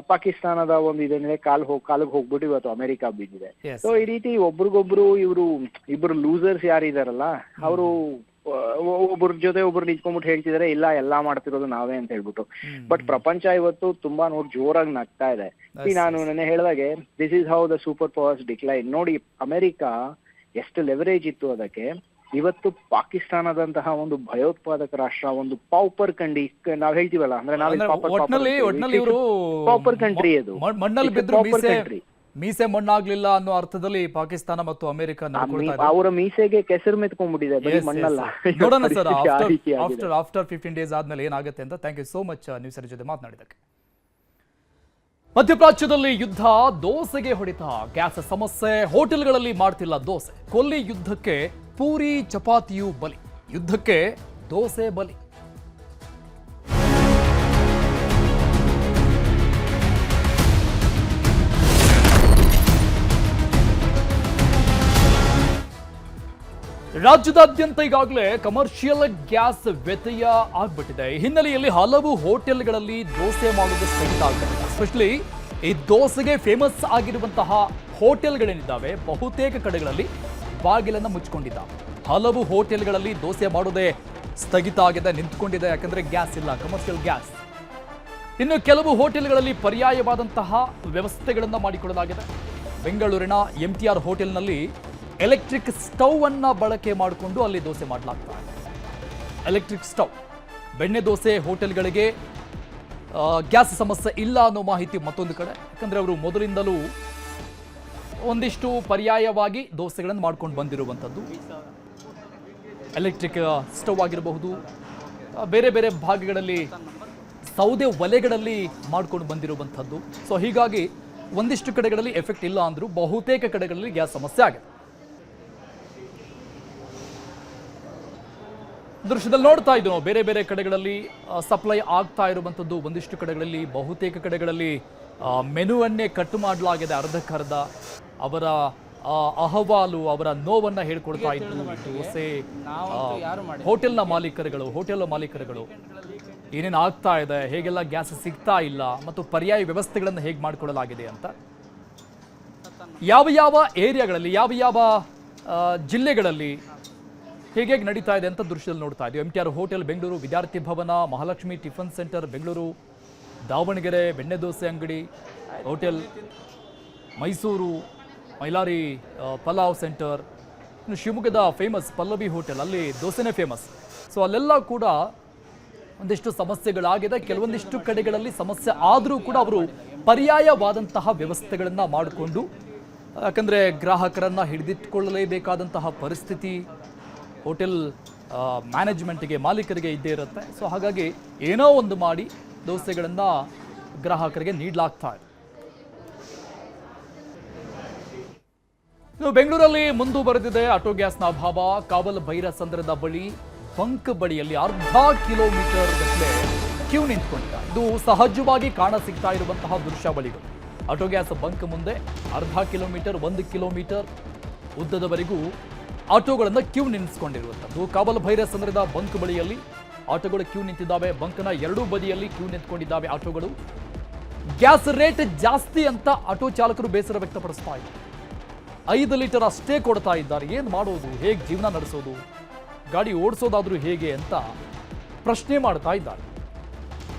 ಪಾಕಿಸ್ತಾನದ ಒಂದು ಇದೇನಿದೆ ಕಾಲಿಗೆ ಹೋಗ್ಬಿಟ್ಟು ಇವತ್ತು ಅಮೆರಿಕ ಬಿದ್ದಿದೆ. ಸೊ ಈ ರೀತಿ ಒಬ್ರಿಗೊಬ್ರು ಇಬ್ರು ಲೂಸರ್ಸ್ ಯಾರಿದಾರಲ್ಲ ಅವರು ಒಬ್ರ ಜೊತೆ ಒಬ್ರು ನಿಂತ್ಕೊಂಡ್ಬಿಟ್ಟು ಹೇಳ್ತಿದಾರೆ, ಇಲ್ಲ ಎಲ್ಲಾ ಮಾಡ್ತಿರೋದು ನಾವೇ ಅಂತ ಹೇಳ್ಬಿಟ್ಟು. ಬಟ್ ಪ್ರಪಂಚ ಇವತ್ತು ತುಂಬಾ ಜೋರಾಗಿ ನಗ್ತಾ ಇದೆ. ನಾನು ನೆನ್ನೆ ಹೇಳಿದಾಗೆ this is how the super powers decline. ನೋಡಿ ಅಮೆರಿಕ ಎಷ್ಟು ಲೆವರೇಜ್ ಇತ್ತು ಅದಕ್ಕೆ. ಇವತ್ತು ಪಾಕಿಸ್ತಾನದಂತಹ ಒಂದು ಭಯೋತ್ಪಾದಕ ರಾಷ್ಟ್ರ, ಒಂದು ಪೌಪರ್ ನಾವ್ ಹೇಳ್ತೀವಲ್ಲ, ಅಂದ್ರೆ ಪೌಪರ್ ಕಂಟ್ರಿ, ಅದು ಮೀಸೆ ಮಣ್ಣಾಗ್ಲಿಲ್ಲ ಅನ್ನೋ ಅರ್ಥದಲ್ಲಿ ಪಾಕಿಸ್ತಾನ ಮತ್ತು ಅಮೆರಿಕ ಅವರ ಮೀಸೆಗೆ ಕೆಸರು ಮೆತ್ಕೊಂಡ್ಬಿಟ್ಟಿದೆ, ಬರೀ ಮಣ್ಣಲ್ಲ. ನೋಡೋಣ ಸರ್ ಆಫ್ಟರ್ 15 days ಆದ್ಮೇಲೆ ಏನಾಗುತ್ತೆ ಅಂತ. Thank you so much news ಜೊತೆ ಮಾತನಾಡಿದಕ್ಕೆ. ಮಧ್ಯಪ್ರಾಚ್ಯದಲ್ಲಿ ಯುದ್ಧ, ದೋಸೆಗೆ ಹೊಡೆತ, ಗ್ಯಾಸ್ ಸಮಸ್ಯೆ, ಹೋಟೆಲ್ಗಳಲ್ಲಿ ಮಾಡ್ತಿಲ್ಲ ದೋಸೆ. ಕೊಲ್ಲಿ ಯುದ್ಧಕ್ಕೆ ಪೂರಿ ಚಪಾತಿಯೂ ಬಲಿ, ಯುದ್ಧಕ್ಕೆ ದೋಸೆ ಬಲಿ. ರಾಜ್ಯದಾದ್ಯಂತ ಈಗಾಗಲೇ ಕಮರ್ಷಿಯಲ್ ಗ್ಯಾಸ್ ವ್ಯತ್ಯಯ ಆಗ್ಬಿಟ್ಟಿದೆ. ಈ ಹಿನ್ನೆಲೆಯಲ್ಲಿ ಹಲವು ಹೋಟೆಲ್ಗಳಲ್ಲಿ ದೋಸೆ ಮಾಡುವುದು ಸ್ಥಗಿತ ಆಗ್ತದೆ. ಎಸ್ಪೆಷಲಿ ಈ ದೋಸೆಗೆ ಫೇಮಸ್ ಆಗಿರುವಂತಹ ಹೋಟೆಲ್ಗಳೇನಿದ್ದಾವೆ ಬಹುತೇಕ ಕಡೆಗಳಲ್ಲಿ ಬಾಗಿಲನ್ನು ಮುಚ್ಚಿಕೊಂಡಿದ್ದಾವೆ. ಹಲವು ಹೋಟೆಲ್ಗಳಲ್ಲಿ ದೋಸೆ ಮಾಡೋದೇ ಸ್ಥಗಿತ ಆಗಿದೆ, ನಿಂತ್ಕೊಂಡಿದೆ. ಯಾಕಂದ್ರೆ ಗ್ಯಾಸ್ ಇಲ್ಲ, ಕಮರ್ಷಿಯಲ್ ಗ್ಯಾಸ್. ಇನ್ನು ಕೆಲವು ಹೋಟೆಲ್ಗಳಲ್ಲಿ ಪರ್ಯಾಯವಾದಂತಹ ವ್ಯವಸ್ಥೆಗಳನ್ನು ಮಾಡಿಕೊಳ್ಳಲಾಗಿದೆ. ಬೆಂಗಳೂರಿನ MTR ಹೋಟೆಲ್ನಲ್ಲಿ ಎಲೆಕ್ಟ್ರಿಕ್ ಸ್ಟವ್ ಅನ್ನ ಬಳಕೆ ಮಾಡಿಕೊಂಡು ಅಲ್ಲಿ ದೋಸೆ ಮಾಡಲಾಗ್ತಾ ಇದೆ. Electric stove. ಬೆಣ್ಣೆ ದೋಸೆ ಹೋಟೆಲ್ಗಳಿಗೆ ಗ್ಯಾಸ್ ಸಮಸ್ಯೆ ಇಲ್ಲ ಅನ್ನೋ ಮಾಹಿತಿ ಮತ್ತೊಂದು ಕಡೆ. ಯಾಕಂದ್ರೆ ಅವರು ಮೊದಲಿಂದಲೂ ಒಂದಿಷ್ಟು ಪರ್ಯಾಯವಾಗಿ ದೋಸೆಗಳನ್ನು ಮಾಡ್ಕೊಂಡು ಬಂದಿರುವಂಥದ್ದು. ಎಲೆಕ್ಟ್ರಿಕ್ ಸ್ಟವ್ ಆಗಿರಬಹುದು, ಬೇರೆ ಬೇರೆ ಭಾಗಗಳಲ್ಲಿ ಸೌದೆ ಒಲೆಗಳಲ್ಲಿ ಮಾಡ್ಕೊಂಡು ಬಂದಿರುವಂಥದ್ದು. ಸೊ ಹೀಗಾಗಿ ಒಂದಿಷ್ಟು ಕಡೆಗಳಲ್ಲಿ ಎಫೆಕ್ಟ್ ಇಲ್ಲ ಅಂದರೂ ಬಹುತೇಕ ಕಡೆಗಳಲ್ಲಿ ಗ್ಯಾಸ್ ಸಮಸ್ಯೆ ಆಗಿದೆ. ದೃಶ್ಯದಲ್ಲಿ ನೋಡ್ತಾ ಇದ್ದು ನಾವು ಬೇರೆ ಬೇರೆ ಕಡೆಗಳಲ್ಲಿ ಸಪ್ಲೈ ಆಗ್ತಾ ಇರುವಂಥದ್ದು. ಒಂದಿಷ್ಟು ಕಡೆಗಳಲ್ಲಿ, ಬಹುತೇಕ ಕಡೆಗಳಲ್ಲಿ ಮೆನುವನ್ನೇ ಕಟ್ ಮಾಡಲಾಗಿದೆ. ಅರ್ಧಕ್ಕರ್ಧ ಅವರ ಅಹವಾಲು, ಅವರ ನೋವನ್ನ ಹೇಳ್ಕೊಡ್ತಾ ಇದ್ದು ದೋಸೆ ಹೋಟೆಲ್ ಮಾಲೀಕರುಗಳು ಏನೇನು ಆಗ್ತಾ ಇದೆ, ಹೇಗೆಲ್ಲ ಗ್ಯಾಸ್ ಸಿಗ್ತಾ ಇಲ್ಲ ಮತ್ತು ಪರ್ಯಾಯ ವ್ಯವಸ್ಥೆಗಳನ್ನು ಹೇಗೆ ಮಾಡಿಕೊಳ್ಳಲಾಗಿದೆ ಅಂತ, ಯಾವ ಯಾವ ಏರಿಯಾಗಳಲ್ಲಿ, ಯಾವ ಯಾವ ಜಿಲ್ಲೆಗಳಲ್ಲಿ ಹೇಗೆ ನಡೀತಾ ಇದೆ ಅಂತ ದೃಶ್ಯದಲ್ಲಿ ನೋಡ್ತಾ ಇದ್ದೀವಿ. MTR ಹೋಟೆಲ್ ಬೆಂಗಳೂರು, ವಿದ್ಯಾರ್ಥಿ ಭವನ, ಮಹಾಲಕ್ಷ್ಮಿ ಟಿಫನ್ ಸೆಂಟರ್ ಬೆಂಗಳೂರು, ದಾವಣಗೆರೆ ಬೆಣ್ಣೆ ದೋಸೆ ಅಂಗಡಿ ಹೋಟೆಲ್, ಮೈಸೂರು ಮೈಲಾರಿ ಪಲಾವ್ ಸೆಂಟರ್, ಇನ್ನು ಶಿವಮೊಗ್ಗದ ಫೇಮಸ್ ಪಲ್ಲವಿ ಹೋಟೆಲ್, ಅಲ್ಲಿ ದೋಸೆನೇ ಫೇಮಸ್. ಸೊ ಅಲ್ಲೆಲ್ಲ ಕೂಡ ಒಂದಿಷ್ಟು ಸಮಸ್ಯೆಗಳಾಗಿದೆ. ಕೆಲವೊಂದಿಷ್ಟು ಕಡೆಗಳಲ್ಲಿ ಸಮಸ್ಯೆ ಆದರೂ ಕೂಡ ಅವರು ಪರ್ಯಾಯವಾದಂತಹ ವ್ಯವಸ್ಥೆಗಳನ್ನು ಮಾಡಿಕೊಂಡು, ಯಾಕಂದರೆ ಗ್ರಾಹಕರನ್ನು ಹಿಡಿದಿಟ್ಟುಕೊಳ್ಳಲೇಬೇಕಾದಂತಹ ಪರಿಸ್ಥಿತಿ ಹೋಟೆಲ್ ಮ್ಯಾನೇಜ್ಮೆಂಟ್ಗೆ, ಮಾಲೀಕರಿಗೆ ಇದ್ದೇ ಇರುತ್ತೆ. ಸೊ ಹಾಗಾಗಿ ಏನೋ ಒಂದು ಮಾಡಿ ದೋಸೆಗಳನ್ನು ಗ್ರಾಹಕರಿಗೆ ನೀಡಲಾಗ್ತಾ ಇದೆ. ಇನ್ನು ಬೆಂಗಳೂರಲ್ಲಿ ಮುಂದುವರೆದಿದೆ ಆಟೋ ಗ್ಯಾಸ್ನ ಅಭಾವ. ಕಾವಲ್ ಭೈರಸಂದ್ರದ ಬಳಿ ಬಂಕ್ ಬಳಿಯಲ್ಲಿ ಅರ್ಧ ಕಿಲೋಮೀಟರ್ ಗಟ್ಟಲೆ ಕ್ಯೂ ನಿಂತ್ಕೊಂಡಿದೆ. ಇದು ಸಹಜವಾಗಿ ಕಾಣ ಸಿಗ್ತಾ ಇರುವಂತಹ ದೃಶ್ಯಾವಳಿಗಳು. ಆಟೋ ಗ್ಯಾಸ್ ಬಂಕ್ ಮುಂದೆ ಅರ್ಧ ಕಿಲೋಮೀಟರ್, 1 ಕಿಲೋಮೀಟರ್ ಉದ್ದದವರೆಗೂ ಆಟೋಗಳನ್ನು ಕ್ಯೂ ನಿಲ್ಲಿಸಿಕೊಂಡಿರುವಂಥದ್ದು. ಕಾವಲ್ ಭೈರಸಂದ್ರದ ಬಂಕ್ ಬಳಿಯಲ್ಲಿ ಆಟೋಗಳು ಕ್ಯೂ ನಿಂತಿದ್ದಾವೆ. ಬಂಕ್ನ ಎರಡೂ ಬದಿಯಲ್ಲಿ ಕ್ಯೂ ನಿಂತ್ಕೊಂಡಿದ್ದಾವೆ ಆಟೋಗಳು. ಗ್ಯಾಸ್ ರೇಟ್ ಜಾಸ್ತಿ ಅಂತ ಆಟೋ ಚಾಲಕರು ಬೇಸರ ವ್ಯಕ್ತಪಡಿಸ್ತಾ ಇದ್ದಾರೆ. 5 ಲೀಟರ್ ಅಷ್ಟೇ ಕೊಡ್ತಾ ಇದ್ದಾರೆ, ಏನು ಮಾಡೋದು, ಹೇಗೆ ಜೀವನ ನಡೆಸೋದು, ಗಾಡಿ ಓಡಿಸೋದಾದ್ರೂ ಹೇಗೆ ಅಂತ ಪ್ರಶ್ನೆ ಮಾಡ್ತಾ ಇದ್ದಾರೆ.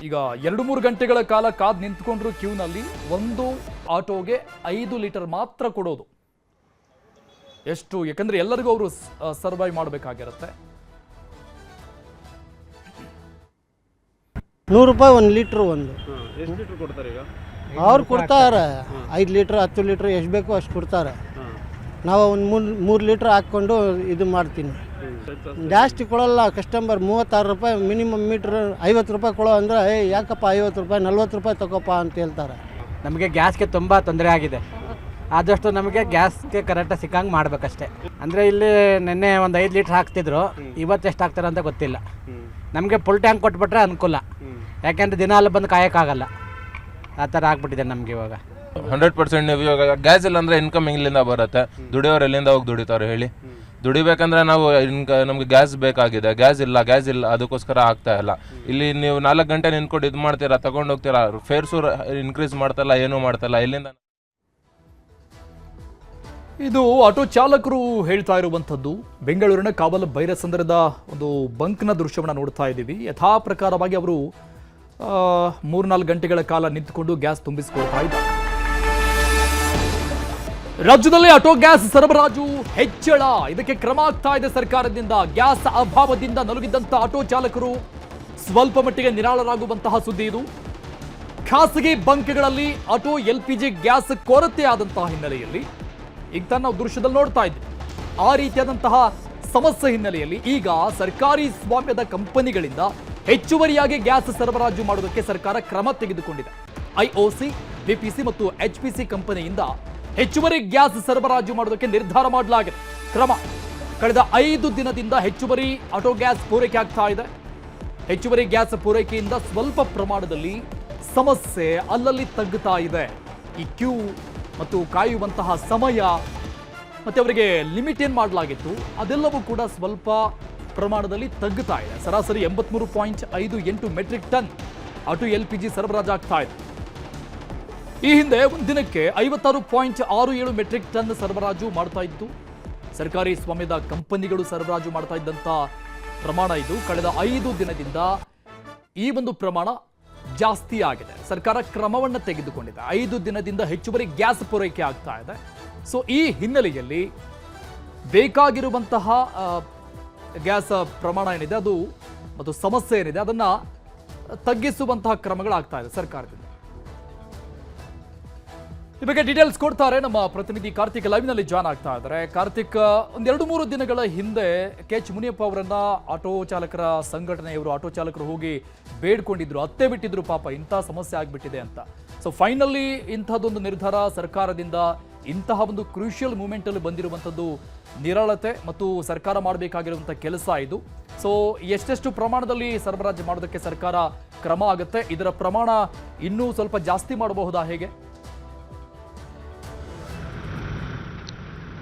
ಈಗ 2-3 ಗಂಟೆಗಳ ಕಾಲ ಕಾದು ನಿಂತ್ಕೊಂಡ್ರು ಕ್ಯೂನಲ್ಲಿ. ಒಂದು ಆಟೋಗೆ 5 ಲೀಟರ್ ಮಾತ್ರ ಕೊಡೋದು. ಎಷ್ಟು, ಯಾಕಂದ್ರೆ ಎಲ್ಲರಿಗೂ ಅವರು ಸರ್ವೈವ್ ಮಾಡಬೇಕಾಗಿರುತ್ತೆ. 100 ರೂಪಾಯಿ 1 ಲೀಟ್ರ್. ಎಷ್ಟು ಲೀಟರ್ ಕೊಡ್ತಾರೆ ಈಗ? ಅವ್ರು ಕೊಡ್ತಾರೆ 5 ಲೀಟ್ರ್ 10 ಲೀಟ್ರ್ ಎಷ್ಟು ಬೇಕೋ ಅಷ್ಟು ಕೊಡ್ತಾರೆ. ನಾವು ಒಂದು 3 ಲೀಟ್ರ್ ಹಾಕ್ಕೊಂಡು ಇದು ಮಾಡ್ತೀನಿ. ಜಾಸ್ತಿ ಕೊಡಲ್ಲ ಕಸ್ಟಮರ್. 36 ರೂಪಾಯಿ ಮಿನಿಮಮ್ ಮೀಟ್ರ್. 50 ರೂಪಾಯಿ ಕೊಡೋ ಅಂದರೆ ಯಾಕಪ್ಪ 50 ರೂಪಾಯಿ 40 ರೂಪಾಯಿ ತಗೋಪ್ಪ ಅಂತ ಹೇಳ್ತಾರೆ. ನಮಗೆ ಗ್ಯಾಸ್ಗೆ ತುಂಬ ತೊಂದರೆ ಆಗಿದೆ. ಆದಷ್ಟು ನಮಗೆ ಗ್ಯಾಸ್ಗೆ ಕರೆಕ್ಟಾಗಿ ಸಿಕ್ಕಂಗೆ ಮಾಡಬೇಕಷ್ಟೇ. ಅಂದರೆ ಇಲ್ಲಿ ನಿನ್ನೆ ಒಂದು 5 ಲೀಟ್ರ್ ಹಾಕ್ತಿದ್ರು, ಇವತ್ತು ಎಷ್ಟು ಹಾಕ್ತಾರೆ ಅಂತ ಗೊತ್ತಿಲ್ಲ. ನಮಗೆ ಫುಲ್ ಟ್ಯಾಂಕ್ ಕೊಟ್ಬಿಟ್ರೆ ಅನುಕೂಲ, ಯಾಕೆಂದರೆ ದಿನ ಅಲ್ಲಿ ಬಂದು ಕಾಯೋಕ್ಕಾಗಲ್ಲ. ಆ ಥರ ಆಗ್ಬಿಟ್ಟಿದೆ ನಮಗೆ ಇವಾಗ. 100% ನೀವು ಇವಾಗ ಗ್ಯಾಸ್ ಇಲ್ಲ ಅಂದರೆ ಇನ್ಕಮ್ ಇಲ್ಲಿಂದ ಬರುತ್ತೆ. ದುಡಿಯೋರು ಎಲ್ಲಿಂದ ಹೋಗಿ ದುಡಿತಾರೆ ಹೇಳಿ? ದುಡಿಬೇಕಂದ್ರೆ ನಾವು ನಮಗೆ ಗ್ಯಾಸ್ ಬೇಕಾಗಿದೆ. ಗ್ಯಾಸ್ ಇಲ್ಲ, ಅದಕ್ಕೋಸ್ಕರ ಆಗ್ತಾ ಇಲ್ಲ. ಇಲ್ಲಿ ನೀವು 4 ಗಂಟೆ ನಿಂತ್ಕೊಂಡು ಇದು ಮಾಡ್ತೀರಾ, ತಗೊಂಡು ಹೋಗ್ತೀರಾ, ಫೇರ್ಸು ಇನ್ಕ್ರೀಸ್ ಮಾಡ್ತಲ್ಲ, ಏನೂ ಮಾಡ್ತಲ್ಲ. ಎಲ್ಲಿಂದ? ಇದು ಆಟೋ ಚಾಲಕರು ಹೇಳ್ತಾ ಇರುವಂಥದ್ದು. ಬೆಂಗಳೂರಿನ ಕಾವಲ್ ಭೈರಸಂದ್ರದ ಒಂದು ಬಂಕ್ನ ದೃಶ್ಯವನ್ನು ನೋಡ್ತಾ ಇದ್ದೀವಿ. ಯಥಾ ಪ್ರಕಾರವಾಗಿ ಅವರು 3-4 ಗಂಟೆಗಳ ಕಾಲ ನಿಂತುಕೊಂಡು ಗ್ಯಾಸ್ ತುಂಬಿಸಿಕೊಳ್ತಾ ಇದ್ದಾರೆ. ರಾಜ್ಯದಲ್ಲಿ ಆಟೋ ಗ್ಯಾಸ್ ಸರಬರಾಜು ಹೆಚ್ಚಳ, ಇದಕ್ಕೆ ಕ್ರಮ ಆಗ್ತಾ ಇದೆ ಸರ್ಕಾರದಿಂದ. ಗ್ಯಾಸ್ ಅಭಾವದಿಂದ ನಲುಗಿದ್ದಂಥ ಆಟೋ ಚಾಲಕರು ಸ್ವಲ್ಪ ಮಟ್ಟಿಗೆ ನಿರಾಳರಾಗುವಂತಹ ಸುದ್ದಿ ಇದು. ಖಾಸಗಿ ಬಂಕ್ಗಳಲ್ಲಿ ಆಟೋ LPG ಗ್ಯಾಸ್ ಕೊರತೆ ಆದಂತಹ ಹಿನ್ನೆಲೆಯಲ್ಲಿ ಈಗ ತಾನು ನಾವು ದೃಶ್ಯದಲ್ಲಿ ನೋಡ್ತಾ ಇದ್ವಿ. ಆ ರೀತಿಯಾದಂತಹ ಸಮಸ್ಯೆ ಹಿನ್ನೆಲೆಯಲ್ಲಿ ಈಗ ಸರ್ಕಾರಿ ಸ್ವಾಮ್ಯದ ಕಂಪನಿಗಳಿಂದ ಹೆಚ್ಚುವರಿಯಾಗಿ ಗ್ಯಾಸ್ ಸರಬರಾಜು ಮಾಡುವುದಕ್ಕೆ ಸರ್ಕಾರ ಕ್ರಮ ತೆಗೆದುಕೊಂಡಿದೆ. IOC ಬಿಪಿಸಿ ಮತ್ತು ಎಚ್ಪಿಸಿ ಕಂಪನಿಯಿಂದ ಹೆಚ್ಚುವರಿ ಗ್ಯಾಸ್ ಸರಬರಾಜು ಮಾಡೋದಕ್ಕೆ ನಿರ್ಧಾರ ಮಾಡಲಾಗಿದೆ. ಕ್ರಮ ಕಳೆದ 5 ದಿನದಿಂದ ಹೆಚ್ಚುವರಿ ಆಟೋ ಗ್ಯಾಸ್ ಪೂರೈಕೆ ಆಗ್ತಾ ಇದೆ. ಹೆಚ್ಚುವರಿ ಗ್ಯಾಸ್ ಪೂರೈಕೆಯಿಂದ ಸ್ವಲ್ಪ ಪ್ರಮಾಣದಲ್ಲಿ ಸಮಸ್ಯೆ ಅಲ್ಲಲ್ಲಿ ತಗ್ಗುತ್ತಾ ಇದೆ. ಈ ಕ್ಯೂ ಮತ್ತು ಕಾಯುವಂತಹ ಸಮಯ ಮತ್ತೆ ಅವರಿಗೆ ಲಿಮಿಟ್ ಏನು ಮಾಡಲಾಗಿತ್ತು ಅದೆಲ್ಲವೂ ಕೂಡ ಸ್ವಲ್ಪ ಪ್ರಮಾಣದಲ್ಲಿ ತಗ್ಗುತ್ತಾ ಇದೆ. ಸರಾಸರಿ 83.58 ಮೆಟ್ರಿಕ್ ಟನ್ ಆಟೋ LPG ಸರಬರಾಜಾಗ್ತಾ ಇದೆ. ಈ ಹಿಂದೆ ಒಂದು ದಿನಕ್ಕೆ 56.67 ಮೆಟ್ರಿಕ್ ಟನ್ ಸರಬರಾಜು ಮಾಡ್ತಾ ಇತ್ತು. ಸರ್ಕಾರಿ ಸ್ವಾಮ್ಯದ ಕಂಪನಿಗಳು ಸರಬರಾಜು ಮಾಡ್ತಾ ಇದ್ದಂಥ ಪ್ರಮಾಣ ಇದು. ಕಳೆದ 5 ದಿನದಿಂದ ಈ ಒಂದು ಪ್ರಮಾಣ ಜಾಸ್ತಿ ಆಗಿದೆ. ಸರ್ಕಾರ ಕ್ರಮವನ್ನು ತೆಗೆದುಕೊಂಡಿದೆ. 5 ದಿನದಿಂದ ಹೆಚ್ಚುವರಿ ಗ್ಯಾಸ್ ಪೂರೈಕೆ ಆಗ್ತಾ ಇದೆ. ಸೊ ಈ ಹಿನ್ನೆಲೆಯಲ್ಲಿ ಬೇಕಾಗಿರುವಂತಹ ಗ್ಯಾಸ್ ಪ್ರಮಾಣ ಏನಿದೆ ಅದು ಮತ್ತು ಸಮಸ್ಯೆ ಏನಿದೆ ಅದನ್ನ ತಗ್ಗಿಸುವಂತಹ ಕ್ರಮಗಳಾಗ್ತಾ ಇದೆ ಸರ್ಕಾರದಿಂದ. ಈ ಬಗ್ಗೆ ಡೀಟೇಲ್ಸ್ ಕೊಡ್ತಾರೆ ನಮ್ಮ ಪ್ರತಿನಿಧಿ ಕಾರ್ತಿಕ್ ಲೈವ್ ನಲ್ಲಿ ಜಾಯ್ನ್ ಆಗ್ತಾ ಇದ್ದಾರೆ. ಕಾರ್ತಿಕ್, ಒಂದ್ 2-3 ದಿನಗಳ ಹಿಂದೆ KH ಮುನಿಯಪ್ಪ ಅವರನ್ನ ಆಟೋ ಚಾಲಕರ ಸಂಘಟನೆಯವರು ಆಟೋ ಚಾಲಕರು ಹೋಗಿ ಬೇಡ್ಕೊಂಡಿದ್ರು, ಅತ್ತೆ ಬಿಟ್ಟಿದ್ರು, ಪಾಪ ಇಂಥ ಸಮಸ್ಯೆ ಆಗ್ಬಿಟ್ಟಿದೆ ಅಂತ. ಸೊ ಫೈನಲಿ ಇಂಥದ್ದೊಂದು ನಿರ್ಧಾರ ಸರ್ಕಾರದಿಂದ ಇಂತಹ ಒಂದು ಕ್ರೂಷಿಯಲ್ ಮೂಮೆಂಟ್ ಅಲ್ಲಿ ಬಂದಿರುವಂಥದ್ದು ನಿರಾಳತೆ ಮತ್ತು ಸರ್ಕಾರ ಮಾಡಬೇಕಾಗಿರುವಂಥ ಕೆಲಸ ಇದು. ಸೊ ಎಷ್ಟೆಷ್ಟು ಪ್ರಮಾಣದಲ್ಲಿ ಸರಬರಾಜು ಮಾಡೋದಕ್ಕೆ ಸರ್ಕಾರ ಕ್ರಮ ಆಗುತ್ತೆ? ಇದರ ಪ್ರಮಾಣ ಇನ್ನೂ ಸ್ವಲ್ಪ ಜಾಸ್ತಿ ಮಾಡಬಹುದಾ, ಹೇಗೆ?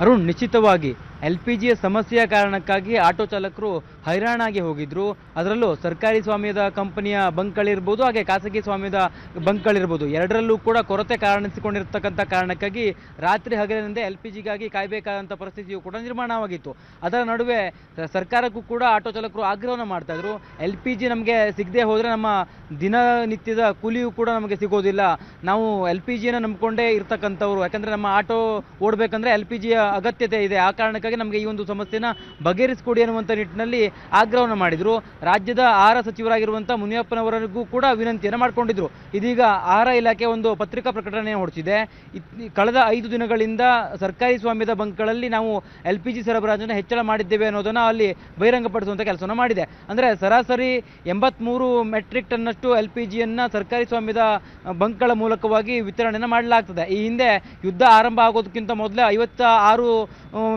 ಅರುಣ್, ನಿಶ್ಚಿತವಾಗಿ LPGಯ ಸಮಸ್ಯೆಯ ಕಾರಣಕ್ಕಾಗಿ ಆಟೋ ಚಾಲಕರು ಹೈರಾಣಾಗಿ ಹೋಗಿದ್ರು. ಅದರಲ್ಲೂ ಸರ್ಕಾರಿ ಸ್ವಾಮ್ಯದ ಕಂಪನಿಯ ಬಂಕ್ಗಳಿರ್ಬೋದು, ಹಾಗೆ ಖಾಸಗಿ ಸ್ವಾಮ್ಯದ ಬಂಕ್ಗಳಿರ್ಬೋದು, ಎರಡರಲ್ಲೂ ಕೂಡ ಕೊರತೆ ಕಾಣಿಸಿಕೊಂಡಿರ್ತಕ್ಕಂಥ ಕಾರಣಕ್ಕಾಗಿ ರಾತ್ರಿ ಹಗಲಿನಿಂದ LPGಗಾಗಿ ಕಾಯಬೇಕಾದಂಥ ಪರಿಸ್ಥಿತಿಯು ಕೂಡ ನಿರ್ಮಾಣವಾಗಿತ್ತು. ಅದರ ನಡುವೆ ಸರ್ಕಾರಕ್ಕೂ ಕೂಡ ಆಟೋ ಚಾಲಕರು ಆಗ್ರಹವನ್ನು ಮಾಡ್ತಾ ಇದ್ರು. LPG ನಮಗೆ ಸಿಗದೆ ಹೋದರೆ ನಮ್ಮ ದಿನನಿತ್ಯದ ಕೂಲಿಯೂ ಕೂಡ ನಮಗೆ ಸಿಗೋದಿಲ್ಲ. ನಾವು LPGಯನ್ನು ನಂಬಿಕೊಂಡೇ ಇರ್ತಕ್ಕಂಥವ್ರು, ಯಾಕಂದರೆ ನಮ್ಮ ಆಟೋ ಓಡಬೇಕಂದ್ರೆ LPGಯ ಅಗತ್ಯತೆ ಇದೆ. ಆ ಕಾರಣಕ್ಕಾಗಿ ನಮಗೆ ಈ ಒಂದು ಸಮಸ್ಯೆನ ಬಗೆಹರಿಸಿಕೊಡಿ ಅನ್ನುವಂಥ ನಿಟ್ಟಿನಲ್ಲಿ ಆಗ್ರಹವನ್ನು ಮಾಡಿದ್ರು. ರಾಜ್ಯದ ಆಹಾರ ಸಚಿವರಾಗಿರುವಂಥ ಮುನಿಯಪ್ಪನವರಿಗೂ ಕೂಡ ವಿನಂತಿಯನ್ನು ಮಾಡಿಕೊಂಡಿದ್ರು. ಇದೀಗ ಆಹಾರ ಇಲಾಖೆ ಒಂದು ಪತ್ರಿಕಾ ಪ್ರಕಟಣೆ ಹೊರಡಿಸಿದೆ. ಕಳೆದ 5 ದಿನಗಳಿಂದ ಸರ್ಕಾರಿ ಸ್ವಾಮ್ಯದ ಬಂಕ್ಗಳಲ್ಲಿ ನಾವು LPG ಸರಬರಾಜನ್ನು ಹೆಚ್ಚಳ ಮಾಡಿದ್ದೇವೆ ಅನ್ನೋದನ್ನು ಅಲ್ಲಿ ಬಹಿರಂಗಪಡಿಸುವಂಥ ಕೆಲಸವನ್ನು ಮಾಡಿದೆ. ಅಂದರೆ ಸರಾಸರಿ 83 ಮೆಟ್ರಿಕ್ ಟನ್ನಷ್ಟು LPGಯನ್ನು ಸರ್ಕಾರಿ ಸ್ವಾಮ್ಯದ ಬಂಕ್ಗಳ ಮೂಲಕವಾಗಿ ವಿತರಣೆಯನ್ನು ಮಾಡಲಾಗ್ತದೆ. ಈ ಹಿಂದೆ ಯುದ್ಧ ಆರಂಭ ಆಗೋದಕ್ಕಿಂತ ಮೊದಲೇ 56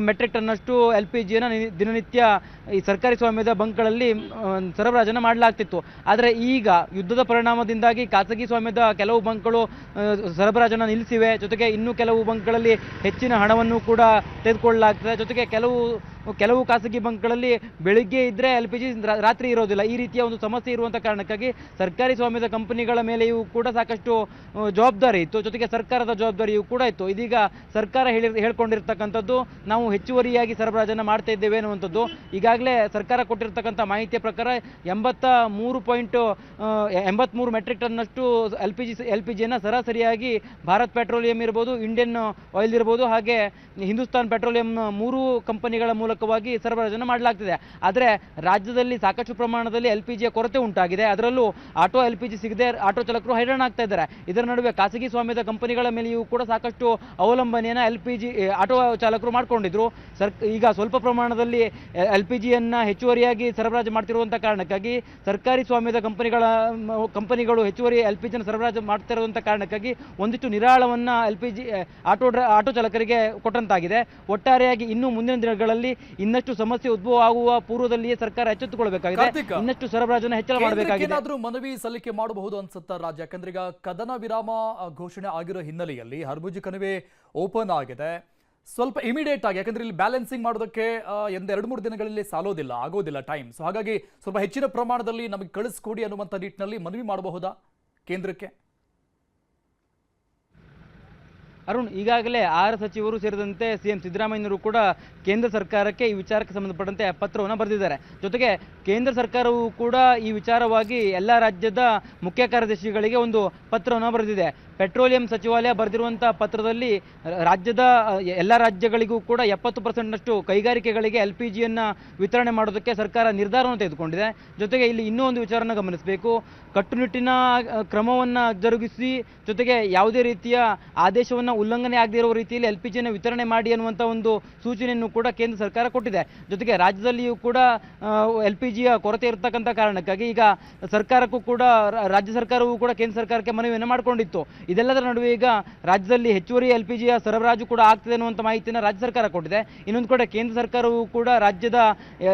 ಮೆಟ್ರಿಕ್ ಟನ್ನಷ್ಟು LPGಯನ್ನು ದಿನನಿತ್ಯ ಈ ಸರ್ಕಾರಿ ಸ್ವಾಮ್ಯದ ಬಂಕ್ಗಳಲ್ಲಿ ಸರಬರಾಜನ್ನು ಮಾಡಲಾಗ್ತಿತ್ತು. ಆದರೆ ಈಗ ಯುದ್ಧದ ಪರಿಣಾಮದಿಂದಾಗಿ ಖಾಸಗಿ ಸ್ವಾಮ್ಯದ ಕೆಲವು ಬಂಕ್ಗಳು ಸರಬರಾಜನ್ನು ನಿಲ್ಲಿಸಿವೆ. ಜೊತೆಗೆ ಇನ್ನೂ ಕೆಲವು ಬಂಕ್ಗಳಲ್ಲಿ ಹೆಚ್ಚಿನ ಹಣವನ್ನು ಕೂಡ ತೆಗೆದುಕೊಳ್ಳಲಾಗ್ತದೆ. ಜೊತೆಗೆ ಕೆಲವು ಖಾಸಗಿ ಬಂಕ್ಗಳಲ್ಲಿ ಬೆಳಿಗ್ಗೆ ಇದ್ದರೆ LPG ರಾತ್ರಿ ಇರೋದಿಲ್ಲ. ಈ ರೀತಿಯ ಒಂದು ಸಮಸ್ಯೆ ಇರುವಂಥ ಕಾರಣಕ್ಕಾಗಿ ಸರ್ಕಾರಿ ಸ್ವಾಮ್ಯದ ಕಂಪನಿಗಳ ಮೇಲೆಯೂ ಕೂಡ ಸಾಕಷ್ಟು ಜವಾಬ್ದಾರಿ ಇತ್ತು. ಜೊತೆಗೆ ಸರ್ಕಾರದ ಜವಾಬ್ದಾರಿಯೂ ಕೂಡ ಇತ್ತು. ಇದೀಗ ಸರ್ಕಾರ ಹೇಳ್ಕೊಂಡಿರ್ತಕ್ಕಂಥದ್ದು ನಾವು ಹೆಚ್ಚುವರಿಯಾಗಿ ಸರಬರಾಜನ್ನು ಮಾಡ್ತಾ ಇದ್ದೇವೆ ಅನ್ನುವಂಥದ್ದು. ಈಗಾಗಲೇ ಸರ್ಕಾರ ಕೊಟ್ಟಿರ್ತಕ್ಕಂಥ ಮಾಹಿತಿಯ ಪ್ರಕಾರ 83 ಮೆಟ್ರಿಕ್ ಟನ್ನಷ್ಟು LPGಯನ್ನು ಸರಾಸರಿಯಾಗಿ ಭಾರತ್ ಪೆಟ್ರೋಲಿಯಂ ಇರ್ಬೋದು, ಇಂಡಿಯನ್ ಆಯಿಲ್ ಇರ್ಬೋದು, ಹಾಗೆ ಹಿಂದೂಸ್ತಾನ್ ಪೆಟ್ರೋಲಿಯಂ 3 ಕಂಪನಿಗಳ ಮೂಲಕವಾಗಿ ಸರಬರಾಜನ್ನು ಮಾಡಲಾಗ್ತಿದೆ. ಆದರೆ ರಾಜ್ಯದಲ್ಲಿ ಸಾಕಷ್ಟು ಪ್ರಮಾಣದಲ್ಲಿ LPGಯ ಕೊರತೆ ಉಂಟಾಗಿದೆ. ಅದರಲ್ಲೂ ಆಟೋ LPG ಸಿಗದೆ ಆಟೋ ಚಾಲಕರು ಹೈರಾಣ ಆಗ್ತಾ ಇದ್ದಾರೆ. ಇದರ ನಡುವೆ ಖಾಸಗಿ ಸ್ವಾಮ್ಯದ ಕಂಪನಿಗಳ ಮೇಲೆಯೂ ಕೂಡ ಸಾಕಷ್ಟು ಅವಲಂಬನೆಯನ್ನು LPG ಆಟೋ ಚಾಲಕರು ಮಾಡಿಕೊಂಡಿದ್ರು. ಈಗ ಸ್ವಲ್ಪ ಪ್ರಮಾಣದಲ್ಲಿ LPGಯನ್ನು ಹೆಚ್ಚುವರಿಯಾಗಿ ಸರಬರಾಜು ಮಾಡ್ತಿರುವಂಥ ಕಾರಣಕ್ಕಾಗಿ ಸರ್ಕಾರಿ ಸ್ವಾಮ್ಯದ ಕಂಪನಿಗಳು ಹೆಚ್ಚುವರಿ LPGಯನ್ನು ಸರಬರಾಜು ಮಾಡ್ತಿರುವಂಥ ಕಾರಣಕ್ಕಾಗಿ ಒಂದಿಷ್ಟು ನಿರಾಳವನ್ನು LPG ಆಟೋ ಚಾಲಕರಿಗೆ ಕೊಟ್ಟಂತಾಗಿದೆ. ಒಟ್ಟಾರೆಯಾಗಿ ಇನ್ನು ಮುಂದಿನ ದಿನಗಳಲ್ಲಿ ಇನ್ನಷ್ಟು ಸಮಸ್ಯೆ ಉದ್ಭವ ಆಗುವ ಪೂರ್ವದಲ್ಲಿಯೇ ಸರ್ಕಾರ ಎಚ್ಚೆತ್ತುಕೊಳ್ಳಬೇಕಾಗಿದೆ. ಇನ್ನಷ್ಟು ಸರಬರಾಜನ್ನು ಹೆಚ್ಚಳ ಮಾಡಬೇಕಾಗಿದೆ. ಏನಾದರೂ ಮನವಿ ಸಲ್ಲಿಕೆ ಮಾಡಬಹುದು ಅನ್ಸುತ್ತಾ ರಾಜ್ಯ? ಯಾಕಂದ್ರೆ ಈಗ ಕದನ ವಿರಾಮ ಘೋಷಣೆ ಆಗಿರೋ ಹಿನ್ನೆಲೆಯಲ್ಲಿ ಹರ್ಬುಜಿ ಕಣಿವೆ ಓಪನ್ ಆಗಿದೆ. ಸ್ವಲ್ಪ ಇಮಿಡಿಯೇಟ್ ಆಗಿ, ಯಾಕಂದ್ರೆ ಇಲ್ಲಿ ಬ್ಯಾಲೆನ್ಸಿಂಗ್ ಮಾಡೋದಕ್ಕೆ 2-3 ದಿನಗಳಲ್ಲಿ ಆಗೋದಿಲ್ಲ ಟೈಮ್. ಸೊ ಹಾಗಾಗಿ ಸ್ವಲ್ಪ ಹೆಚ್ಚಿನ ಪ್ರಮಾಣದಲ್ಲಿ ನಮಗೆ ಕಳಿಸ್ಕೊಡಿ ಅನ್ನುವಂಥ ನಿಟ್ಟಿನಲ್ಲಿ ಮನವಿ ಮಾಡಬಹುದಾ ಕೇಂದ್ರಕ್ಕೆ? ಅರುಣ್, ಈಗಾಗಲೇ ಆಹಾರ ಸಚಿವರು ಸೇರಿದಂತೆ CM ಸಿದ್ದರಾಮಯ್ಯನವರು ಕೂಡ ಕೇಂದ್ರ ಸರ್ಕಾರಕ್ಕೆ ಈ ವಿಚಾರಕ್ಕೆ ಸಂಬಂಧಪಟ್ಟಂತೆ ಪತ್ರವನ್ನು ಬರೆದಿದ್ದಾರೆ. ಜೊತೆಗೆ ಕೇಂದ್ರ ಸರ್ಕಾರವು ಕೂಡ ಈ ವಿಚಾರವಾಗಿ ಎಲ್ಲ ರಾಜ್ಯದ ಮುಖ್ಯ ಕಾರ್ಯದರ್ಶಿಗಳಿಗೆ ಒಂದು ಪತ್ರವನ್ನು ಬರೆದಿದೆ. ಪೆಟ್ರೋಲಿಯಂ ಸಚಿವಾಲಯ ಬರೆದಿರುವಂಥ ಪತ್ರದಲ್ಲಿ ರಾಜ್ಯದ ಎಲ್ಲ ರಾಜ್ಯಗಳಿಗೂ ಕೂಡ 70%ನಷ್ಟು ಕೈಗಾರಿಕೆಗಳಿಗೆ LPGಯನ್ನು ವಿತರಣೆ ಮಾಡೋದಕ್ಕೆ ಸರ್ಕಾರ ನಿರ್ಧಾರವನ್ನು ತೆಗೆದುಕೊಂಡಿದೆ. ಜೊತೆಗೆ ಇಲ್ಲಿ ಇನ್ನೂ ಒಂದು ವಿಚಾರವನ್ನು ಗಮನಿಸಬೇಕು. ಕಟ್ಟುನಿಟ್ಟಿನ ಕ್ರಮವನ್ನು ಜರುಗಿಸಿ ಜೊತೆಗೆ ಯಾವುದೇ ರೀತಿಯ ಆದೇಶವನ್ನು ಉಲ್ಲಂಘನೆ ಆಗದೇ ಇರುವ ರೀತಿಯಲ್ಲಿ LPG ಯನ್ನು ವಿತರಣೆ ಮಾಡಿ ಅನ್ನುವಂಥ ಒಂದು ಸೂಚನೆಯನ್ನು ಕೂಡ ಕೇಂದ್ರ ಸರ್ಕಾರ ಕೊಟ್ಟಿದೆ. ಜೊತೆಗೆ ರಾಜ್ಯದಲ್ಲಿಯೂ ಕೂಡ LPG ಯ ಕೊರತೆ ಇರತಕ್ಕಂಥ ಕಾರಣಕ್ಕಾಗಿ ಈಗ ಸರ್ಕಾರಕ್ಕೂ ಕೂಡ ರಾಜ್ಯ ಸರ್ಕಾರವೂ ಕೂಡ ಕೇಂದ್ರ ಸರ್ಕಾರಕ್ಕೆ ಮನವಿಯನ್ನು ಮಾಡಿಕೊಂಡಿತ್ತು. ಇದೆಲ್ಲದರ ನಡುವೆ ಈಗ ರಾಜ್ಯದಲ್ಲಿ ಹೆಚ್ಚುವರಿ LPG ಯ ಸರಬರಾಜು ಕೂಡ ಆಗ್ತದೆ ಅನ್ನುವಂಥ ಮಾಹಿತಿಯನ್ನು ರಾಜ್ಯ ಸರ್ಕಾರ ಕೊಟ್ಟಿದೆ. ಇನ್ನೊಂದು ಕಡೆ ಕೇಂದ್ರ ಸರ್ಕಾರವು ಕೂಡ ರಾಜ್ಯದ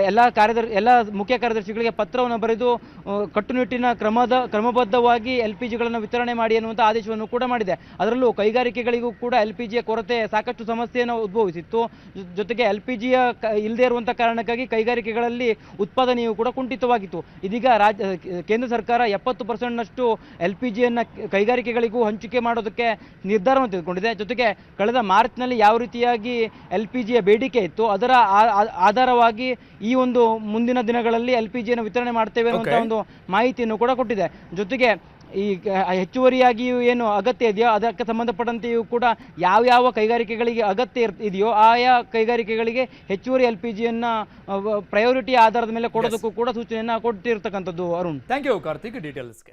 ಎಲ್ಲ ಮುಖ್ಯ ಕಾರ್ಯದರ್ಶಿಗಳಿಗೆ ಪತ್ರವನ್ನು ಬರೆದು ಕಟ್ಟುನಿಟ್ಟಿನ ಕ್ರಮಬದ್ಧವಾಗಿ LPGಗಳನ್ನು ವಿತರಣೆ ಮಾಡಿ ಅನ್ನುವಂಥ ಆದೇಶವನ್ನು ಕೂಡ ಮಾಡಿದೆ. ಅದರಲ್ಲೂ ಕೈಗಾರಿಕೆಗಳಿಗೂ ಕೂಡ LPG ಯ ಕೊರತೆ ಸಾಕಷ್ಟು ಸಮಸ್ಯೆಯನ್ನು ಉದ್ಭವಿಸಿತ್ತು. ಜೊತೆಗೆ LPG ಇಲ್ಲದೆ ಇರುವಂಥ ಕಾರಣಕ್ಕಾಗಿ ಕೈಗಾರಿಕೆಗಳಲ್ಲಿ ಉತ್ಪಾದನೆಯೂ ಕೂಡ ಕುಂಠಿತವಾಗಿತ್ತು. ಇದೀಗ ಕೇಂದ್ರ ಸರ್ಕಾರ 70%ನಷ್ಟು LPGಯನ್ನು ಕೈಗಾರಿಕೆಗಳಿಗೂ ಹಂಚಿಕೆ ಮಾಡೋದಕ್ಕೆ ನಿರ್ಧಾರವನ್ನು ತೆಗೆದುಕೊಂಡಿದೆ. ಜೊತೆಗೆ ಕಳೆದ ಮಾರ್ಚ್ನಲ್ಲಿ ಯಾವ ರೀತಿಯಾಗಿ LPG ಯ ಬೇಡಿಕೆ ಇತ್ತು ಅದರ ಆಧಾರವಾಗಿ ಈ ಒಂದು ಮುಂದಿನ ದಿನಗಳಲ್ಲಿ LPGಯನ್ನು ವಿತರಣೆ ಮಾಡ್ತೇವೆ ಅನ್ನುವಂಥ ಒಂದು ಮಾಹಿತಿಯನ್ನು ಕೂಡ ಕೊಟ್ಟಿದೆ. ಜೊತೆಗೆ ಈ ಹೆಚ್ಚುವರಿಯಾಗಿಯೂ ಏನು ಅಗತ್ಯ ಇದೆಯೋ ಅದಕ್ಕೆ ಸಂಬಂಧಪಟ್ಟಂತೆಯೂ ಕೂಡ ಯಾವ ಕೈಗಾರಿಕೆಗಳಿಗೆ ಅಗತ್ಯ ಇದೆಯೋ ಆಯಾ ಕೈಗಾರಿಕೆಗಳಿಗೆ ಹೆಚ್ಚುವರಿ LPGಯನ್ನು ಪ್ರಯಾರಿಟಿ ಆಧಾರದ ಮೇಲೆ ಕೊಡೋದಕ್ಕೂ ಕೂಡ ಸೂಚನೆಯನ್ನು ಕೊಟ್ಟಿರ್ತಕ್ಕಂಥದ್ದು. Arun, thank you Karthik ಡೀಟೇಲ್ಸ್ಗೆ.